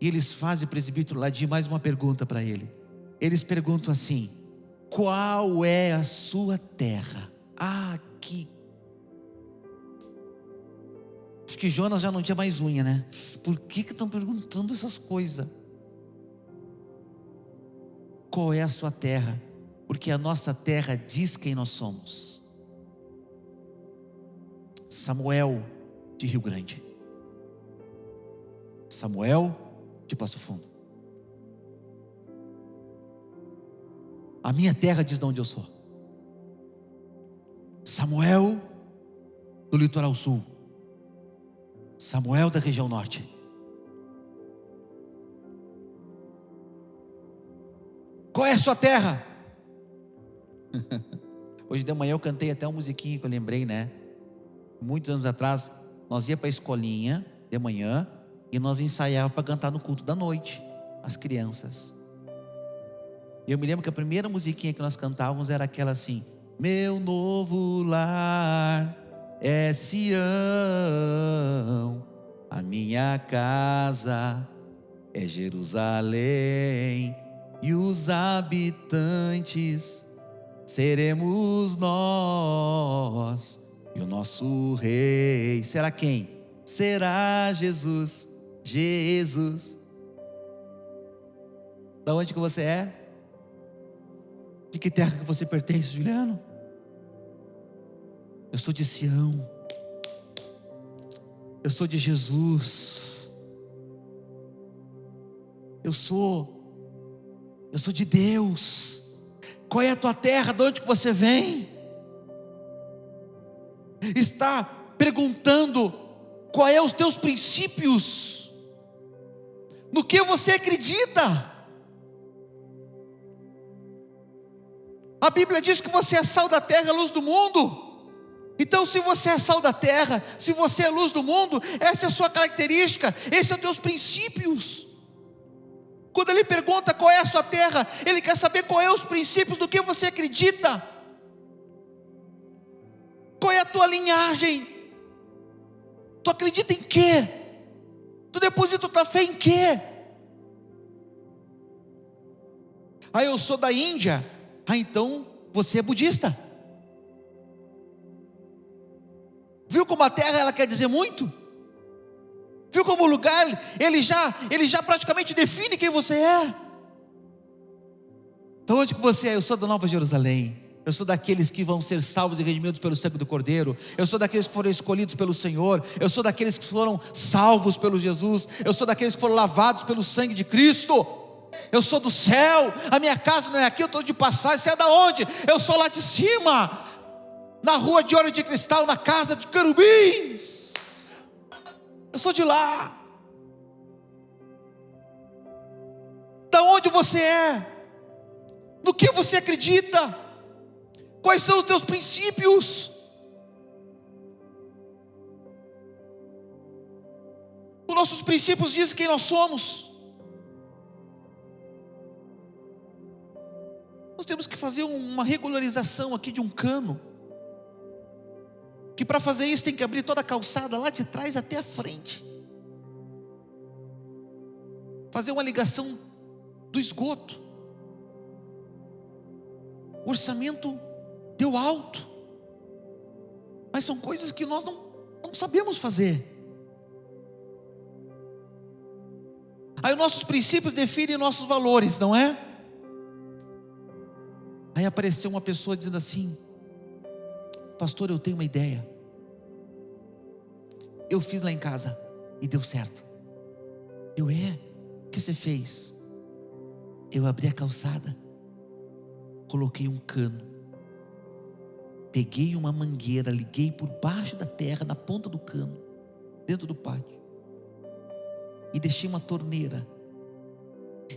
E eles fazem, presbítero Ladim, mais uma pergunta para ele. Eles perguntam assim, qual é a sua terra? Aqui. Acho que Jonas já não tinha mais unha, né? Por que estão perguntando essas coisas? Qual é a sua terra? Porque a nossa terra diz quem nós somos. Samuel de Rio Grande, Samuel de Passo Fundo. A minha terra diz de onde eu sou. Samuel do litoral sul, Samuel da região norte. Qual é a sua terra? Hoje de manhã eu cantei até uma musiquinha que eu lembrei, né? Muitos anos atrás, nós ia para a escolinha de manhã e nós ensaiávamos para cantar no culto da noite, as crianças. E eu me lembro que a primeira musiquinha que nós cantávamos era aquela assim: meu novo lar é Sião, a minha casa é Jerusalém, e os habitantes seremos nós, e o nosso rei será quem? Será Jesus. Jesus. Da onde que você é? De que terra que você pertence, Juliano? Eu sou de Sião. Eu sou de Jesus. Eu sou de Deus. Qual é a tua terra? De onde que você vem? Está perguntando qual é os teus princípios, no que você acredita. A Bíblia diz que você é sal da terra, luz do mundo. Então, se você é sal da terra, se você é luz do mundo, essa é a sua característica, esses são os teus princípios. Quando ele pergunta qual é a sua terra, ele quer saber qual é os princípios do que você acredita. Qual é a tua linhagem? Tu acredita em quê? Tu deposita tua fé em quê? Eu sou da Índia. Então você é budista. Viu como a terra ela quer dizer muito? Viu como o lugar ele já praticamente define quem você é? Então onde que você é? Eu sou da Nova Jerusalém. Eu sou daqueles que vão ser salvos e redimidos pelo sangue do Cordeiro. Eu sou daqueles que foram escolhidos pelo Senhor. Eu sou daqueles que foram salvos pelo Jesus. Eu sou daqueles que foram lavados pelo sangue de Cristo. Eu sou do céu. A minha casa não é aqui, eu estou de passagem. Você é da onde? Eu sou lá de cima, na rua de óleo de cristal, na casa de querubins. Eu sou de lá. Da onde você é? No que você acredita? Quais são os teus princípios? Os nossos princípios dizem quem nós somos. Nós temos que fazer uma regularização aqui de um cano, que para fazer isso tem que abrir toda a calçada lá de trás até a frente, fazer uma ligação do esgoto. O orçamento deu alto, mas são coisas que nós não sabemos fazer. Aí nossos princípios definem nossos valores, não é? Aí apareceu uma pessoa dizendo assim: pastor, eu tenho uma ideia. Eu fiz lá em casa e deu certo. O que você fez? Eu abri a calçada, coloquei um cano, peguei uma mangueira, liguei por baixo da terra, na ponta do cano, dentro do pátio, e deixei uma torneira.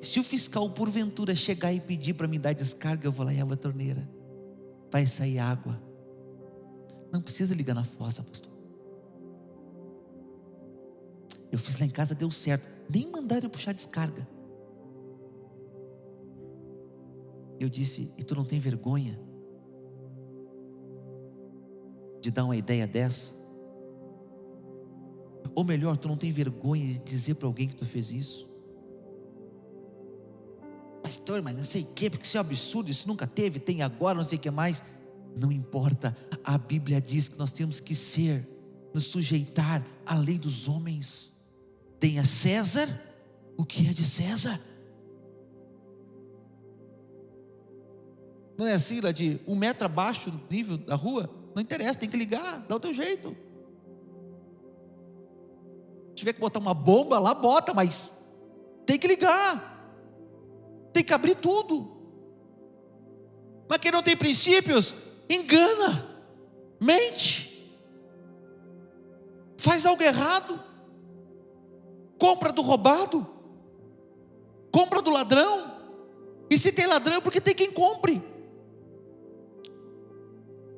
Se o fiscal porventura chegar e pedir para me dar descarga, eu vou lá e abro a torneira, vai sair água. Não precisa ligar na fossa, pastor. Eu fiz lá em casa, deu certo. Nem mandaram eu puxar descarga. Eu disse: e tu não tem vergonha de dar uma ideia dessa? Ou melhor, tu não tem vergonha de dizer para alguém que tu fez isso? Pastor, mas não sei o que, porque isso é um absurdo, isso nunca teve, tem agora, não sei o que mais. Não importa, a Bíblia diz que nós temos que nos sujeitar à lei dos homens. Tem a César o que é de César. Não é assim, lá de 1 metro abaixo do nível da rua? Não interessa, tem que ligar, dá o teu jeito. Se tiver que botar uma bomba lá, bota, mas tem que ligar. Tem que abrir tudo. Mas quem não tem princípios, engana, mente, faz algo errado, compra do roubado, compra do ladrão. E se tem ladrão, é porque tem quem compre.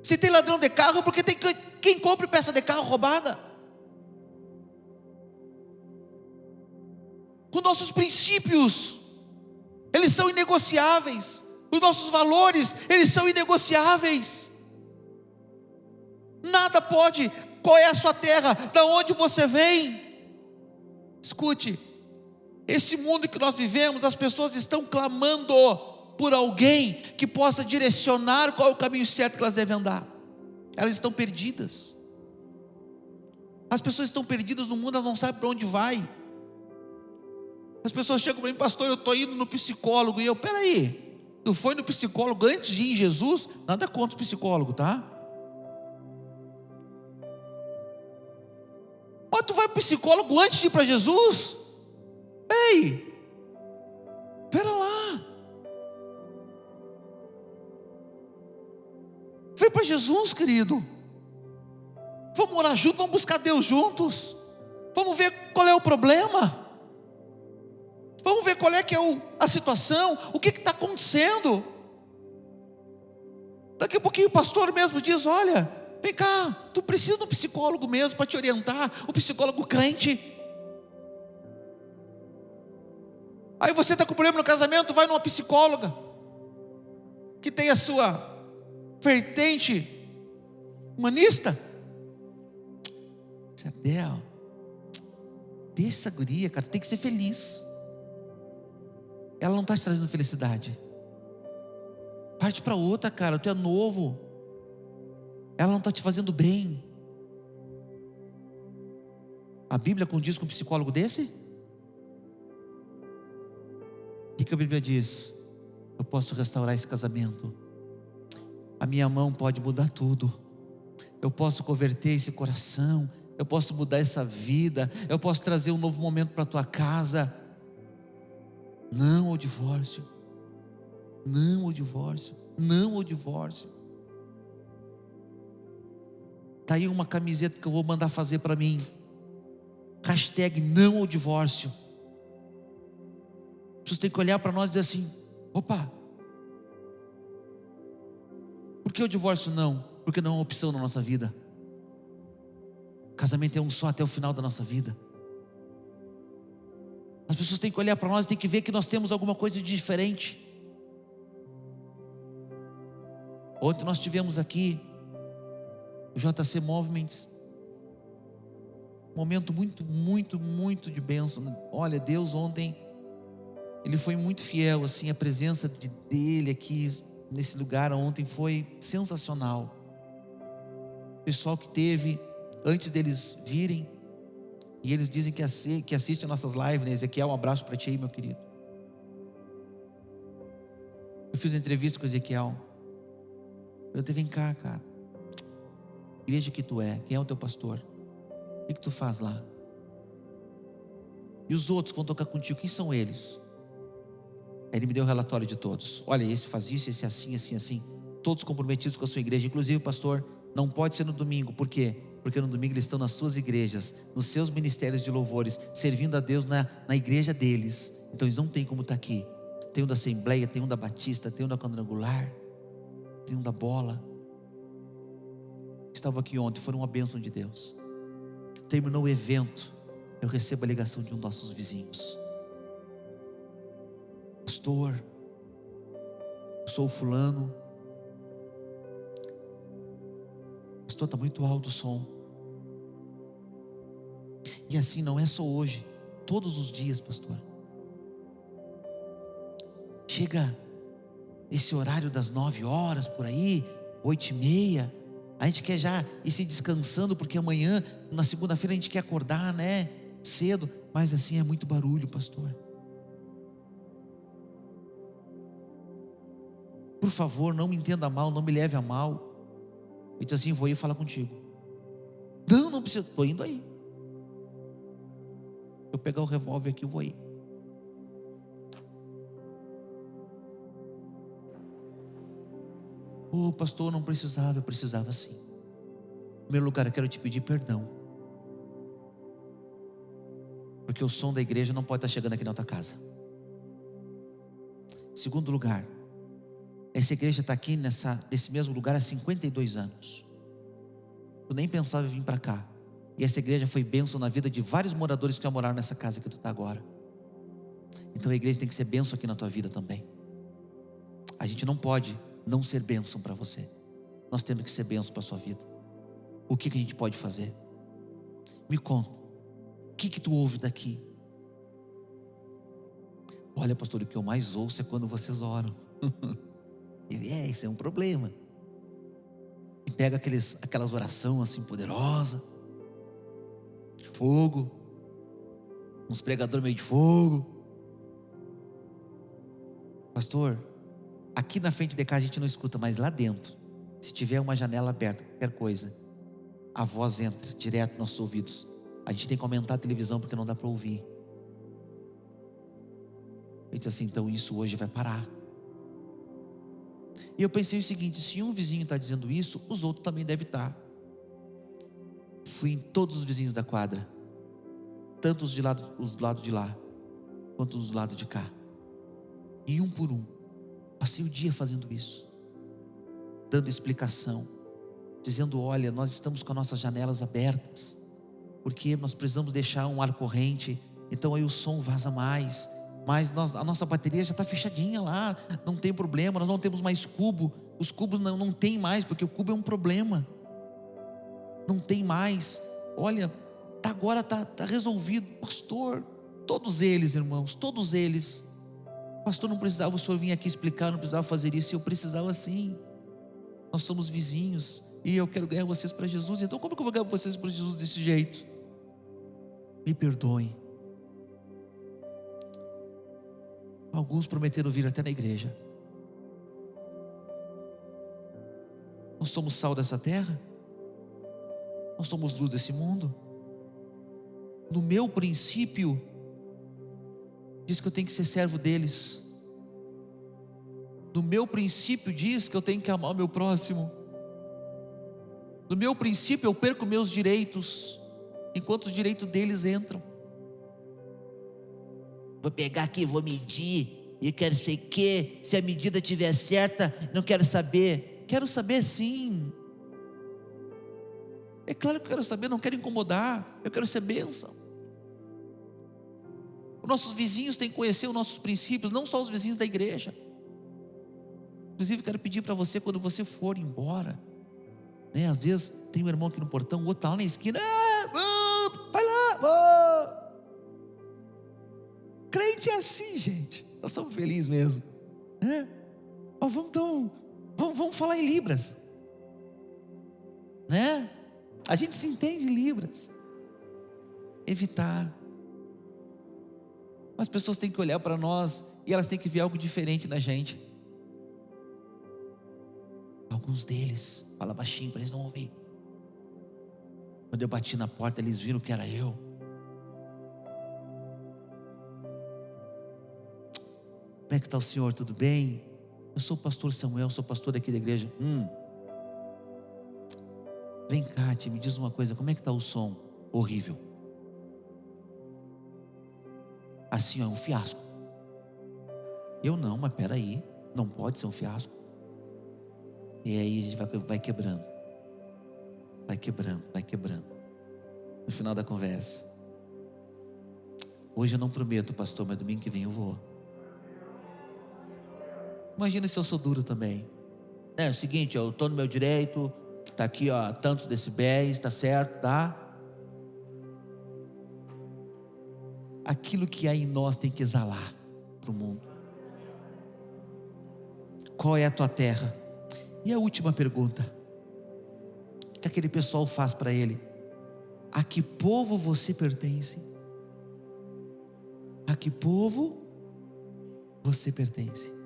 Se tem ladrão de carro, é porque tem quem compre peça de carro roubada. Os nossos princípios, eles são inegociáveis. Os nossos valores, eles são inegociáveis. Nada pode. Qual é a sua terra? Da onde você vem? Escute, esse mundo que nós vivemos, as pessoas estão clamando por alguém que possa direcionar qual é o caminho certo que elas devem andar. Elas estão perdidas. As pessoas estão perdidas no mundo, elas não sabem para onde vai. As pessoas chegam para mim: pastor, eu estou indo no psicólogo. E eu: peraí, tu foi no psicólogo antes de ir em Jesus? Nada contra o psicólogo, tá? Mas tu vai para o psicólogo antes de ir para Jesus? Ei, pera lá, vem para Jesus, querido. Vamos orar juntos, vamos buscar Deus juntos. Vamos ver qual é o problema. Vamos ver qual é que é a situação, o que está acontecendo. Daqui a pouquinho o pastor mesmo diz: olha, vem cá, tu precisa de um psicólogo mesmo para te orientar, um psicólogo crente. Aí você está com problema no casamento, vai numa psicóloga que tem a sua vertente humanista. Adel, deixa essa guria, cara, tem que ser feliz. Ela não está te trazendo felicidade. Parte para outra, cara, tu é novo. Ela não está te fazendo bem. A Bíblia condiz com um psicólogo desse? O que a Bíblia diz? Eu posso restaurar esse casamento. A minha mão pode mudar tudo. Eu posso converter esse coração. Eu posso mudar essa vida. Eu posso trazer um novo momento para a tua casa. Não ao divórcio. Não ao divórcio. Não ao divórcio. Está aí uma camiseta que eu vou mandar fazer para mim. Hashtag não ao divórcio. Vocês têm que olhar para nós e dizer assim: opa, por que o divórcio não? Porque não é uma opção na nossa vida. Casamento é um só até o final da nossa vida. As pessoas têm que olhar para nós e têm que ver que nós temos alguma coisa de diferente. Ontem nós tivemos aqui o JC Movements, um momento muito de bênção. Olha, Deus ontem, Ele foi muito fiel, assim, a presença dEle aqui nesse lugar ontem foi sensacional. O pessoal que teve, antes deles virem, e eles dizem que assistem as nossas lives, né? Ezequiel, um abraço para ti aí, meu querido. Eu fiz uma entrevista com o Ezequiel. Eu te: vem cá, cara, igreja que tu é, quem é o teu pastor? O que tu faz lá? E os outros que vão tocar contigo, quem são eles? Aí ele me deu um relatório de todos. Olha, esse faz isso, esse assim, assim, assim. Todos comprometidos com a sua igreja. Inclusive, pastor, não pode ser no domingo. Por quê? Porque no domingo eles estão nas suas igrejas, nos seus ministérios de louvores, servindo a Deus na igreja deles. Então eles não têm como estar aqui. Tem um da Assembleia, tem um da Batista, tem um da Quadrangular, tem um da Bola. Estavam aqui ontem, foram uma bênção de Deus. Terminou o evento, eu recebo a ligação de um dos nossos vizinhos: pastor, eu sou o fulano. Pastor, está muito alto o som. E assim não é só hoje, todos os dias, pastor. Chega esse horário das 9 horas por aí, 8h30, a gente quer já ir se descansando, porque amanhã, na segunda-feira, a gente quer acordar, né, cedo. Mas assim é muito barulho, pastor. Por favor, não me entenda mal, não me leve a mal. Ele disse assim: vou ir falar contigo. Não precisa, estou indo aí. Eu pegar o revólver aqui, eu vou ir. Pastor, não precisava. Eu precisava sim. Em primeiro lugar, eu quero te pedir perdão, porque o som da igreja não pode estar chegando aqui na tua casa. Em segundo lugar, essa igreja está aqui nesse mesmo lugar há 52 anos. Tu nem pensava em vir para cá. E essa igreja foi bênção na vida de vários moradores que já moraram nessa casa que tu está agora. Então a igreja tem que ser bênção aqui na tua vida também. A gente não pode não ser bênção para você. Nós temos que ser bênção para a sua vida. O que a gente pode fazer? Me conta. O que tu ouve daqui? Olha, pastor, o que eu mais ouço é quando vocês oram. Isso é um problema. E pega aquelas orações assim poderosas, de fogo, uns pregadores meio de fogo. Pastor, aqui na frente de casa a gente não escuta, mas lá dentro, se tiver uma janela aberta, qualquer coisa, a voz entra direto nos nossos ouvidos. A gente tem que aumentar a televisão porque não dá para ouvir. Ele disse assim: então isso hoje vai parar. E eu pensei o seguinte: se um vizinho está dizendo isso, os outros também devem estar. Fui em todos os vizinhos da quadra, tanto os do lado de lá, quanto os do lado de cá, e um por um, passei o dia fazendo isso, dando explicação, dizendo: olha, nós estamos com as nossas janelas abertas, porque nós precisamos deixar um ar corrente, então aí o som vaza mais, mas a nossa bateria já está fechadinha lá, não tem problema, nós não temos mais cubo, os cubos não tem mais, porque o cubo é um problema, não tem mais, olha, agora está resolvido. Pastor, todos eles, irmãos, todos eles, pastor, não precisava o senhor vir aqui explicar, não precisava fazer isso, eu precisava sim, nós somos vizinhos, e eu quero ganhar vocês para Jesus, então como que eu vou ganhar vocês para Jesus desse jeito? Me perdoem. Alguns prometeram vir até na igreja. Nós somos sal dessa terra, nós somos luz desse mundo. No meu princípio, diz que eu tenho que ser servo deles. No meu princípio diz que eu tenho que amar o meu próximo. No meu princípio eu perco meus direitos, enquanto os direitos deles entram. Vou pegar aqui, vou medir, e quero sei que, se a medida estiver certa, não quero saber. Quero saber sim. É claro que eu quero saber, não quero incomodar, eu quero ser bênção. Os nossos vizinhos têm que conhecer os nossos princípios, não só os vizinhos da igreja. Inclusive quero pedir para você, quando você for embora, né, às vezes tem um irmão aqui no portão, o outro está lá na esquina, vai lá, crente é assim, gente, nós somos felizes mesmo, né? Vamos falar em libras, né? A gente se entende em libras. Evitar. As pessoas têm que olhar para nós e elas têm que ver algo diferente na gente. Alguns deles, fala baixinho para eles não ouvir. Quando eu bati na porta, eles viram que era eu. Como é que está o senhor? Tudo bem? Eu sou o pastor Samuel, sou pastor daqui da igreja. Vem cá, tia, me diz uma coisa, como é que está o som? Horrível. Assim, ó, é um fiasco. Eu não, mas peraí, não pode ser um fiasco. E aí a gente vai quebrando. Vai quebrando. No final da conversa: hoje eu não prometo, pastor, mas domingo que vem eu vou. Imagina se eu sou duro também. É o seguinte, eu estou no meu direito, está aqui, ó, tantos decibéis, está certo, tá? Aquilo que há em nós tem que exalar para o mundo. Qual é a tua terra? E a última pergunta que aquele pessoal faz para ele: a que povo você pertence? A que povo você pertence?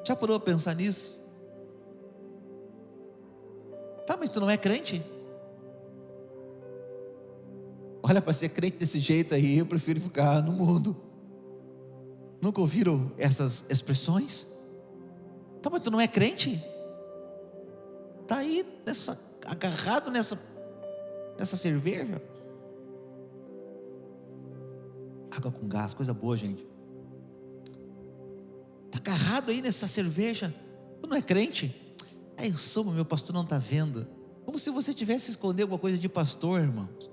Já parou a pensar nisso? Tá, mas tu não é crente? Olha, para ser crente desse jeito aí, eu prefiro ficar no mundo. Nunca ouviram essas expressões? Tá, mas tu não é crente? Tá aí agarrado nessa cerveja. Água com gás, coisa boa, gente. Tá agarrado aí nessa cerveja. Tu não é crente? Eu sou, mas meu pastor não está vendo. Como se você tivesse escondido alguma coisa de pastor, irmãos.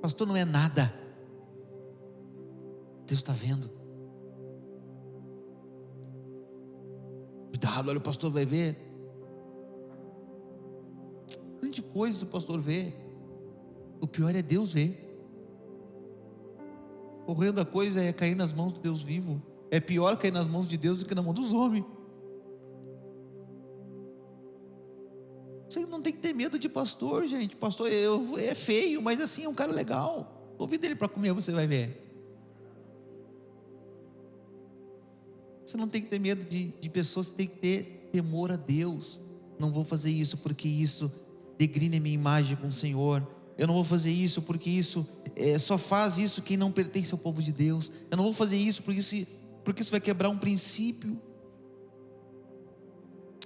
Pastor não é nada. Deus está vendo. Cuidado, olha, o pastor vai ver. Grande coisa o pastor vê. O pior é Deus ver. Horrenda coisa é cair nas mãos do Deus vivo. É pior cair nas mãos de Deus do que na mão dos homens. Você não tem que ter medo de pastor, gente. Pastor é feio, mas assim, é um cara legal. Convida ele para comer, você vai ver. Você não tem que ter medo de pessoas, você tem que ter temor a Deus. Não vou fazer isso porque isso degrina minha imagem com o Senhor. Eu não vou fazer isso porque isso só faz isso quem não pertence ao povo de Deus. Eu não vou fazer isso porque isso vai quebrar um princípio.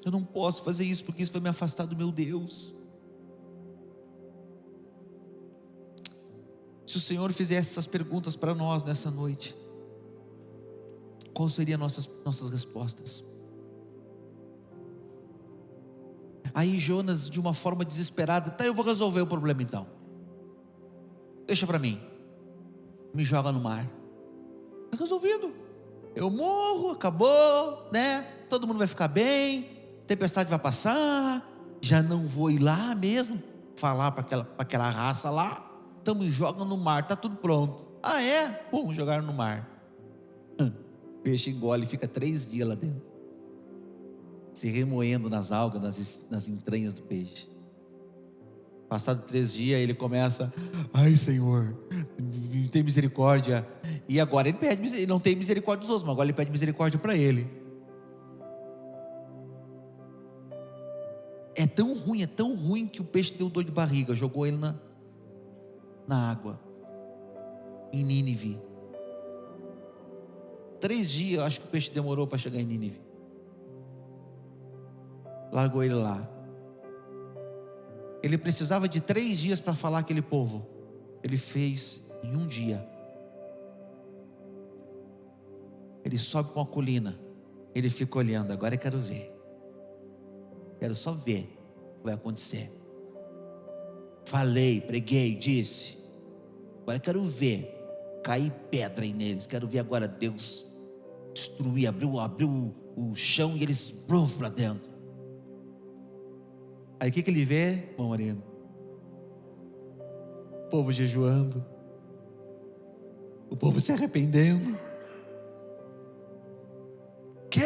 Eu não posso fazer isso porque isso vai me afastar do meu Deus. Se o Senhor fizesse essas perguntas para nós nessa noite, quais seriam nossas respostas? Aí Jonas, de uma forma desesperada, tá, eu vou resolver o problema então. Deixa para mim. Me joga no mar. Está resolvido. Eu morro, acabou, né? Todo mundo vai ficar bem, tempestade vai passar, já não vou ir lá mesmo falar para aquela raça lá. Então me joga no mar, tá tudo pronto. Ah é? Pum, jogaram no mar. Peixe engole e fica 3 dias lá dentro, se remoendo nas algas, nas entranhas do peixe. Passado 3 dias ele começa: ai Senhor, tem misericórdia. E agora ele não tem misericórdia dos outros, mas agora ele pede misericórdia para ele. É tão ruim que o peixe deu dor de barriga, jogou ele na água, em Nínive. 3 dias eu acho que o peixe demorou para chegar em Nínive. Largou ele lá. Ele precisava de 3 dias para falar aquele povo. Ele fez em 1 dia. Ele sobe para uma colina. Ele fica olhando. Agora eu quero ver. Quero só ver o que vai acontecer. Falei, preguei, disse. Agora eu quero ver cair pedra aí neles. Quero ver agora Deus destruir, abriu o chão e eles para dentro. Aí o que ele vê, irmão Marino? O povo jejuando, o povo se arrependendo. Quê?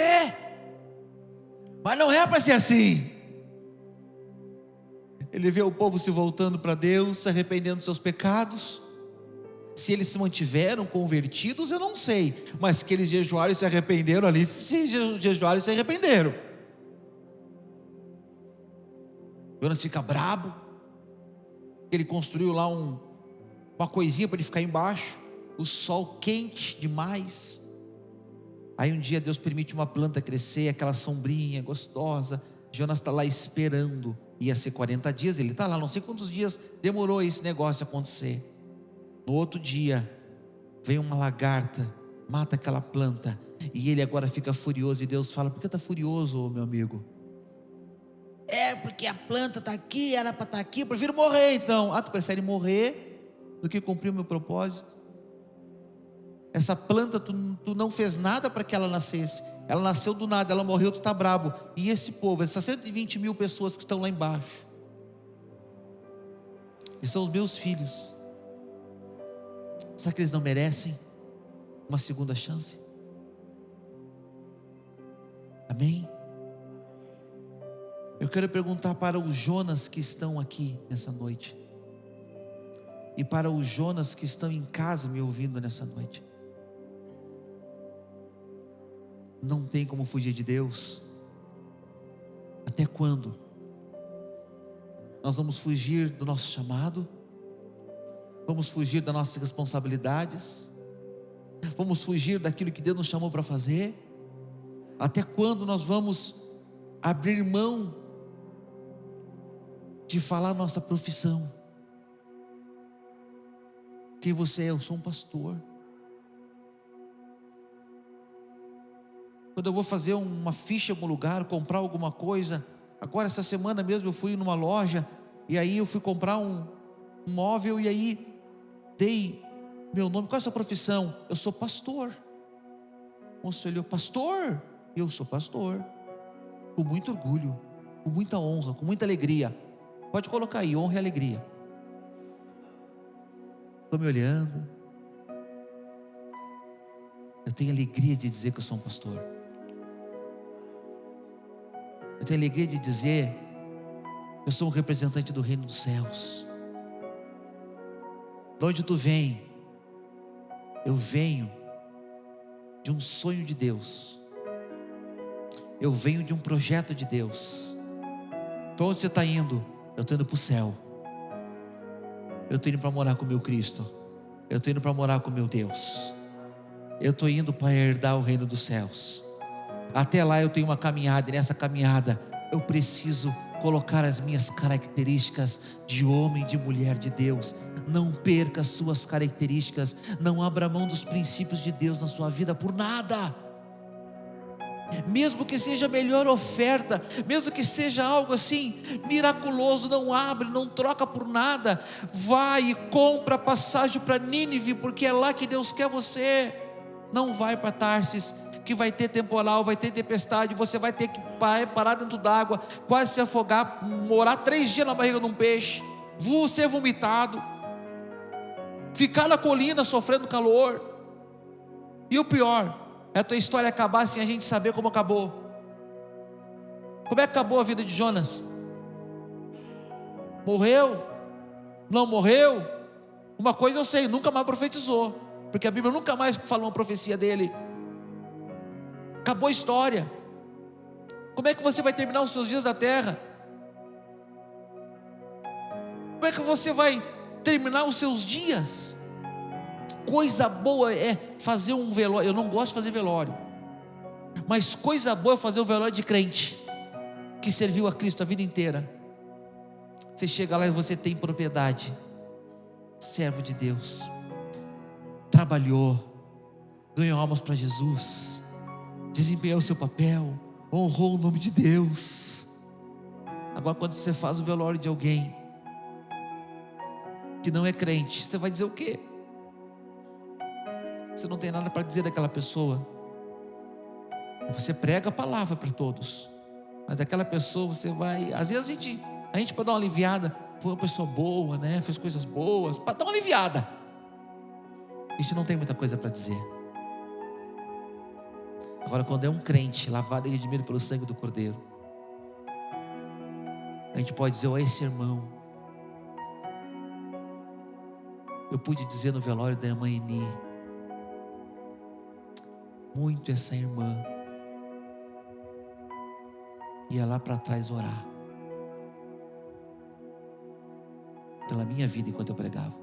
Mas não é para ser assim. Ele vê o povo se voltando para Deus, se arrependendo dos seus pecados. Se eles se mantiveram convertidos, eu não sei, mas que eles jejuaram e se arrependeram ali, se jejuaram e se arrependeram. Jonas fica brabo. Ele construiu lá uma coisinha para ele ficar embaixo. O sol quente demais. Aí um dia Deus permite uma planta crescer, aquela sombrinha gostosa. Jonas está lá esperando. Ia ser 40 dias, ele está lá, não sei quantos dias demorou esse negócio acontecer. No outro dia, vem uma lagarta, mata aquela planta. E ele agora fica furioso. E Deus fala: por que está furioso, meu amigo? É porque a planta está aqui, era para estar aqui, eu prefiro morrer então. Ah, tu prefere morrer do que cumprir o meu propósito? Essa planta, tu não fez nada para que ela nascesse. Ela nasceu do nada, ela morreu, tu está brabo. E esse povo, essas 120 mil pessoas que estão lá embaixo, que são os meus filhos, será que eles não merecem uma segunda chance? Amém? Eu quero perguntar para os Jonas que estão aqui nessa noite, e para os Jonas que estão em casa me ouvindo nessa noite: não tem como fugir de Deus. Até quando? Nós vamos fugir do nosso chamado? Vamos fugir das nossas responsabilidades? Vamos fugir daquilo que Deus nos chamou para fazer? Até quando nós vamos abrir mão de falar nossa profissão? Quem você é? Eu sou um pastor. Quando eu vou fazer uma ficha em algum lugar, comprar alguma coisa, agora essa semana mesmo eu fui numa loja, e aí eu fui comprar um móvel, e aí dei meu nome. Qual é a sua profissão? Eu sou pastor. O moço olhou: pastor? Eu sou pastor. Com muito orgulho, com muita honra, com muita alegria. Pode colocar aí, honra e alegria. Estou me olhando. Eu tenho alegria de dizer que eu sou um pastor. Eu tenho alegria de dizer que eu sou um representante do reino dos céus. De onde tu vem? Eu venho de um sonho de Deus. Eu venho de um projeto de Deus. Para onde você está indo? Eu estou indo para o céu. Eu estou indo para morar com o meu Cristo. Eu estou indo para morar com o meu Deus. Eu estou indo para herdar o reino dos céus. Até lá eu tenho uma caminhada, e nessa caminhada eu preciso colocar as minhas características de homem, de mulher de Deus. Não perca as suas características. Não abra mão dos princípios de Deus na sua vida por nada. Mesmo que seja a melhor oferta, mesmo que seja algo assim miraculoso, não abre, não troca por nada. Vai e compra passagem para Nínive, porque é lá que Deus quer você. Não vai para Tarsis, que vai ter temporal, vai ter tempestade, você vai ter que parar dentro d'água, quase se afogar, morar 3 dias na barriga de um peixe, ser vomitado, ficar na colina sofrendo calor. E o pior é a tua história acabar sem a gente saber como acabou. Como é que acabou a vida de Jonas? Morreu? Não morreu? Uma coisa eu sei, nunca mais profetizou, porque a Bíblia nunca mais falou uma profecia dele. Acabou a história. Como é que você vai terminar os seus dias na terra? Como é que você vai terminar os seus dias? Coisa boa é fazer um velório. Eu não gosto de fazer velório, mas coisa boa é fazer um velório de crente que serviu a Cristo a vida inteira. Você chega lá e você tem propriedade. Servo de Deus, trabalhou, ganhou almas para Jesus, desempenhou o seu papel, honrou o nome de Deus. Agora quando você faz o velório de alguém que não é crente, você vai dizer o quê? Você não tem nada para dizer daquela pessoa. Você prega a palavra para todos, mas daquela pessoa você vai, às vezes a gente para dar uma aliviada, foi uma pessoa boa, né? Fez coisas boas, para dar uma aliviada. A gente não tem muita coisa para dizer. Agora quando é um crente lavado e redimido pelo sangue do Cordeiro, a gente pode dizer: ó, esse irmão, eu pude dizer no velório da irmã Eni, muito essa irmã ia lá para trás orar pela minha vida enquanto eu pregava.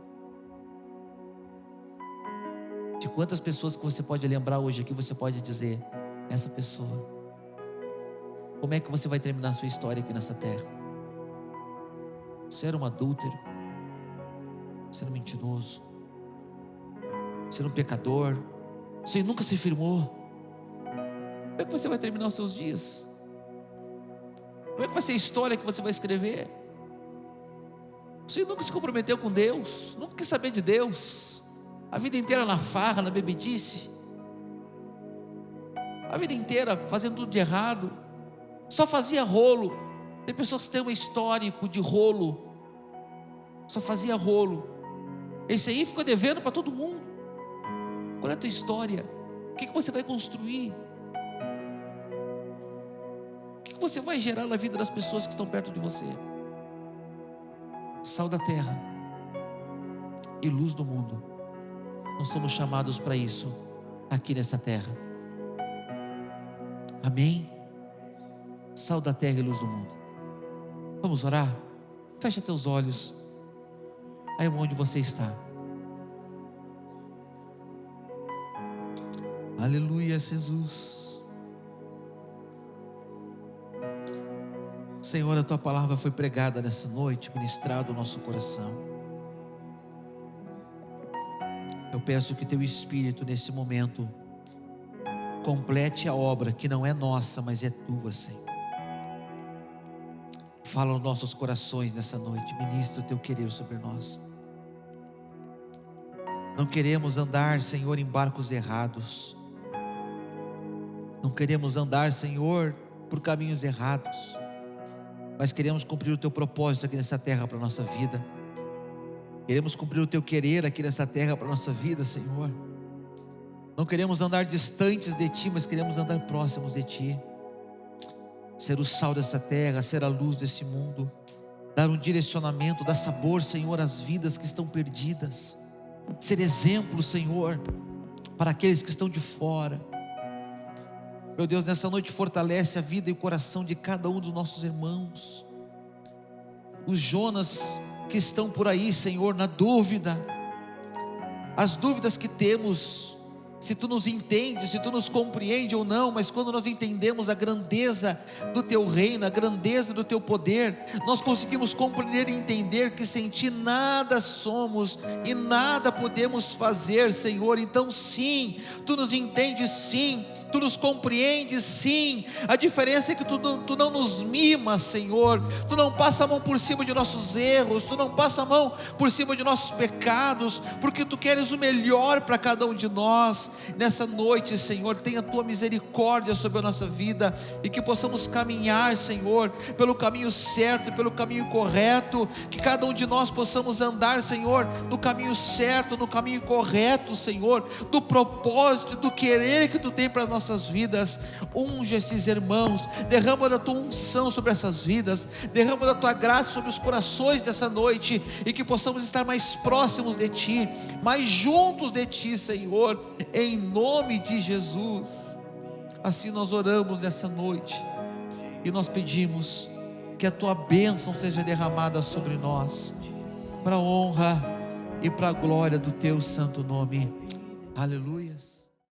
De quantas pessoas que você pode lembrar hoje aqui, você pode dizer: essa pessoa. Como é que você vai terminar a sua história aqui nessa terra? Você era um adúltero, você era um mentiroso, você era um pecador, você nunca se firmou. Como é que você vai terminar os seus dias? Como é que vai ser a história que você vai escrever? Você nunca se comprometeu com Deus, nunca quis saber de Deus, a vida inteira na farra, na bebedice, a vida inteira fazendo tudo de errado, só fazia rolo. Tem pessoas que têm um histórico de rolo, só fazia rolo. Esse aí ficou devendo para todo mundo. Qual é a tua história? O que você vai construir? O que você vai gerar na vida das pessoas que estão perto de você? Sal da terra e luz do mundo. Nós somos chamados para isso aqui nessa terra. Amém? Sal da terra e luz do mundo. Vamos orar? Fecha teus olhos aí onde você está. Aleluia, Jesus. Senhor, a tua palavra foi pregada nessa noite, ministrada ao nosso coração. Eu peço que teu Espírito nesse momento complete a obra que não é nossa, mas é tua, Senhor. Fala aos nossos corações nessa noite, ministra o teu querer sobre nós. Não queremos andar, Senhor, em barcos errados. Não queremos andar, Senhor, por caminhos errados, mas queremos cumprir o teu propósito aqui nessa terra para a nossa vida. Queremos cumprir o teu querer aqui nessa terra para a nossa vida, Senhor. Não queremos andar distantes de Ti, mas queremos andar próximos de Ti. Ser o sal dessa terra, ser a luz desse mundo, dar um direcionamento, dar sabor, Senhor, às vidas que estão perdidas. Ser exemplo, Senhor, para aqueles que estão de fora. Meu Deus, nessa noite fortalece a vida e o coração de cada um dos nossos irmãos. Os Jonas que estão por aí, Senhor, na dúvida. As dúvidas que temos, se Tu nos entendes, se Tu nos compreende ou não, mas quando nós entendemos a grandeza do Teu reino, a grandeza do Teu poder, nós conseguimos compreender e entender que sem Ti nada somos e nada podemos fazer, Senhor. Então sim, Tu nos entendes, sim, Tu nos compreendes, sim. A diferença é que Tu não nos mimas, Senhor. Tu não passa a mão por cima de nossos erros, Tu não passa a mão por cima de nossos pecados, porque Tu queres o melhor para cada um de nós. Nessa noite, Senhor, tenha Tua misericórdia sobre a nossa vida, e que possamos caminhar, Senhor, pelo caminho certo, pelo caminho correto, que cada um de nós possamos andar, Senhor, no caminho certo, no caminho correto, Senhor, do propósito, do querer que Tu tem para nós nossas vidas. Unge esses irmãos, derrama da Tua unção sobre essas vidas, derrama da Tua graça sobre os corações dessa noite, e que possamos estar mais próximos de Ti, mais juntos de Ti, Senhor, em nome de Jesus. Assim nós oramos nessa noite, e nós pedimos que a Tua bênção seja derramada sobre nós, para a honra e para a glória do Teu santo nome. Aleluias.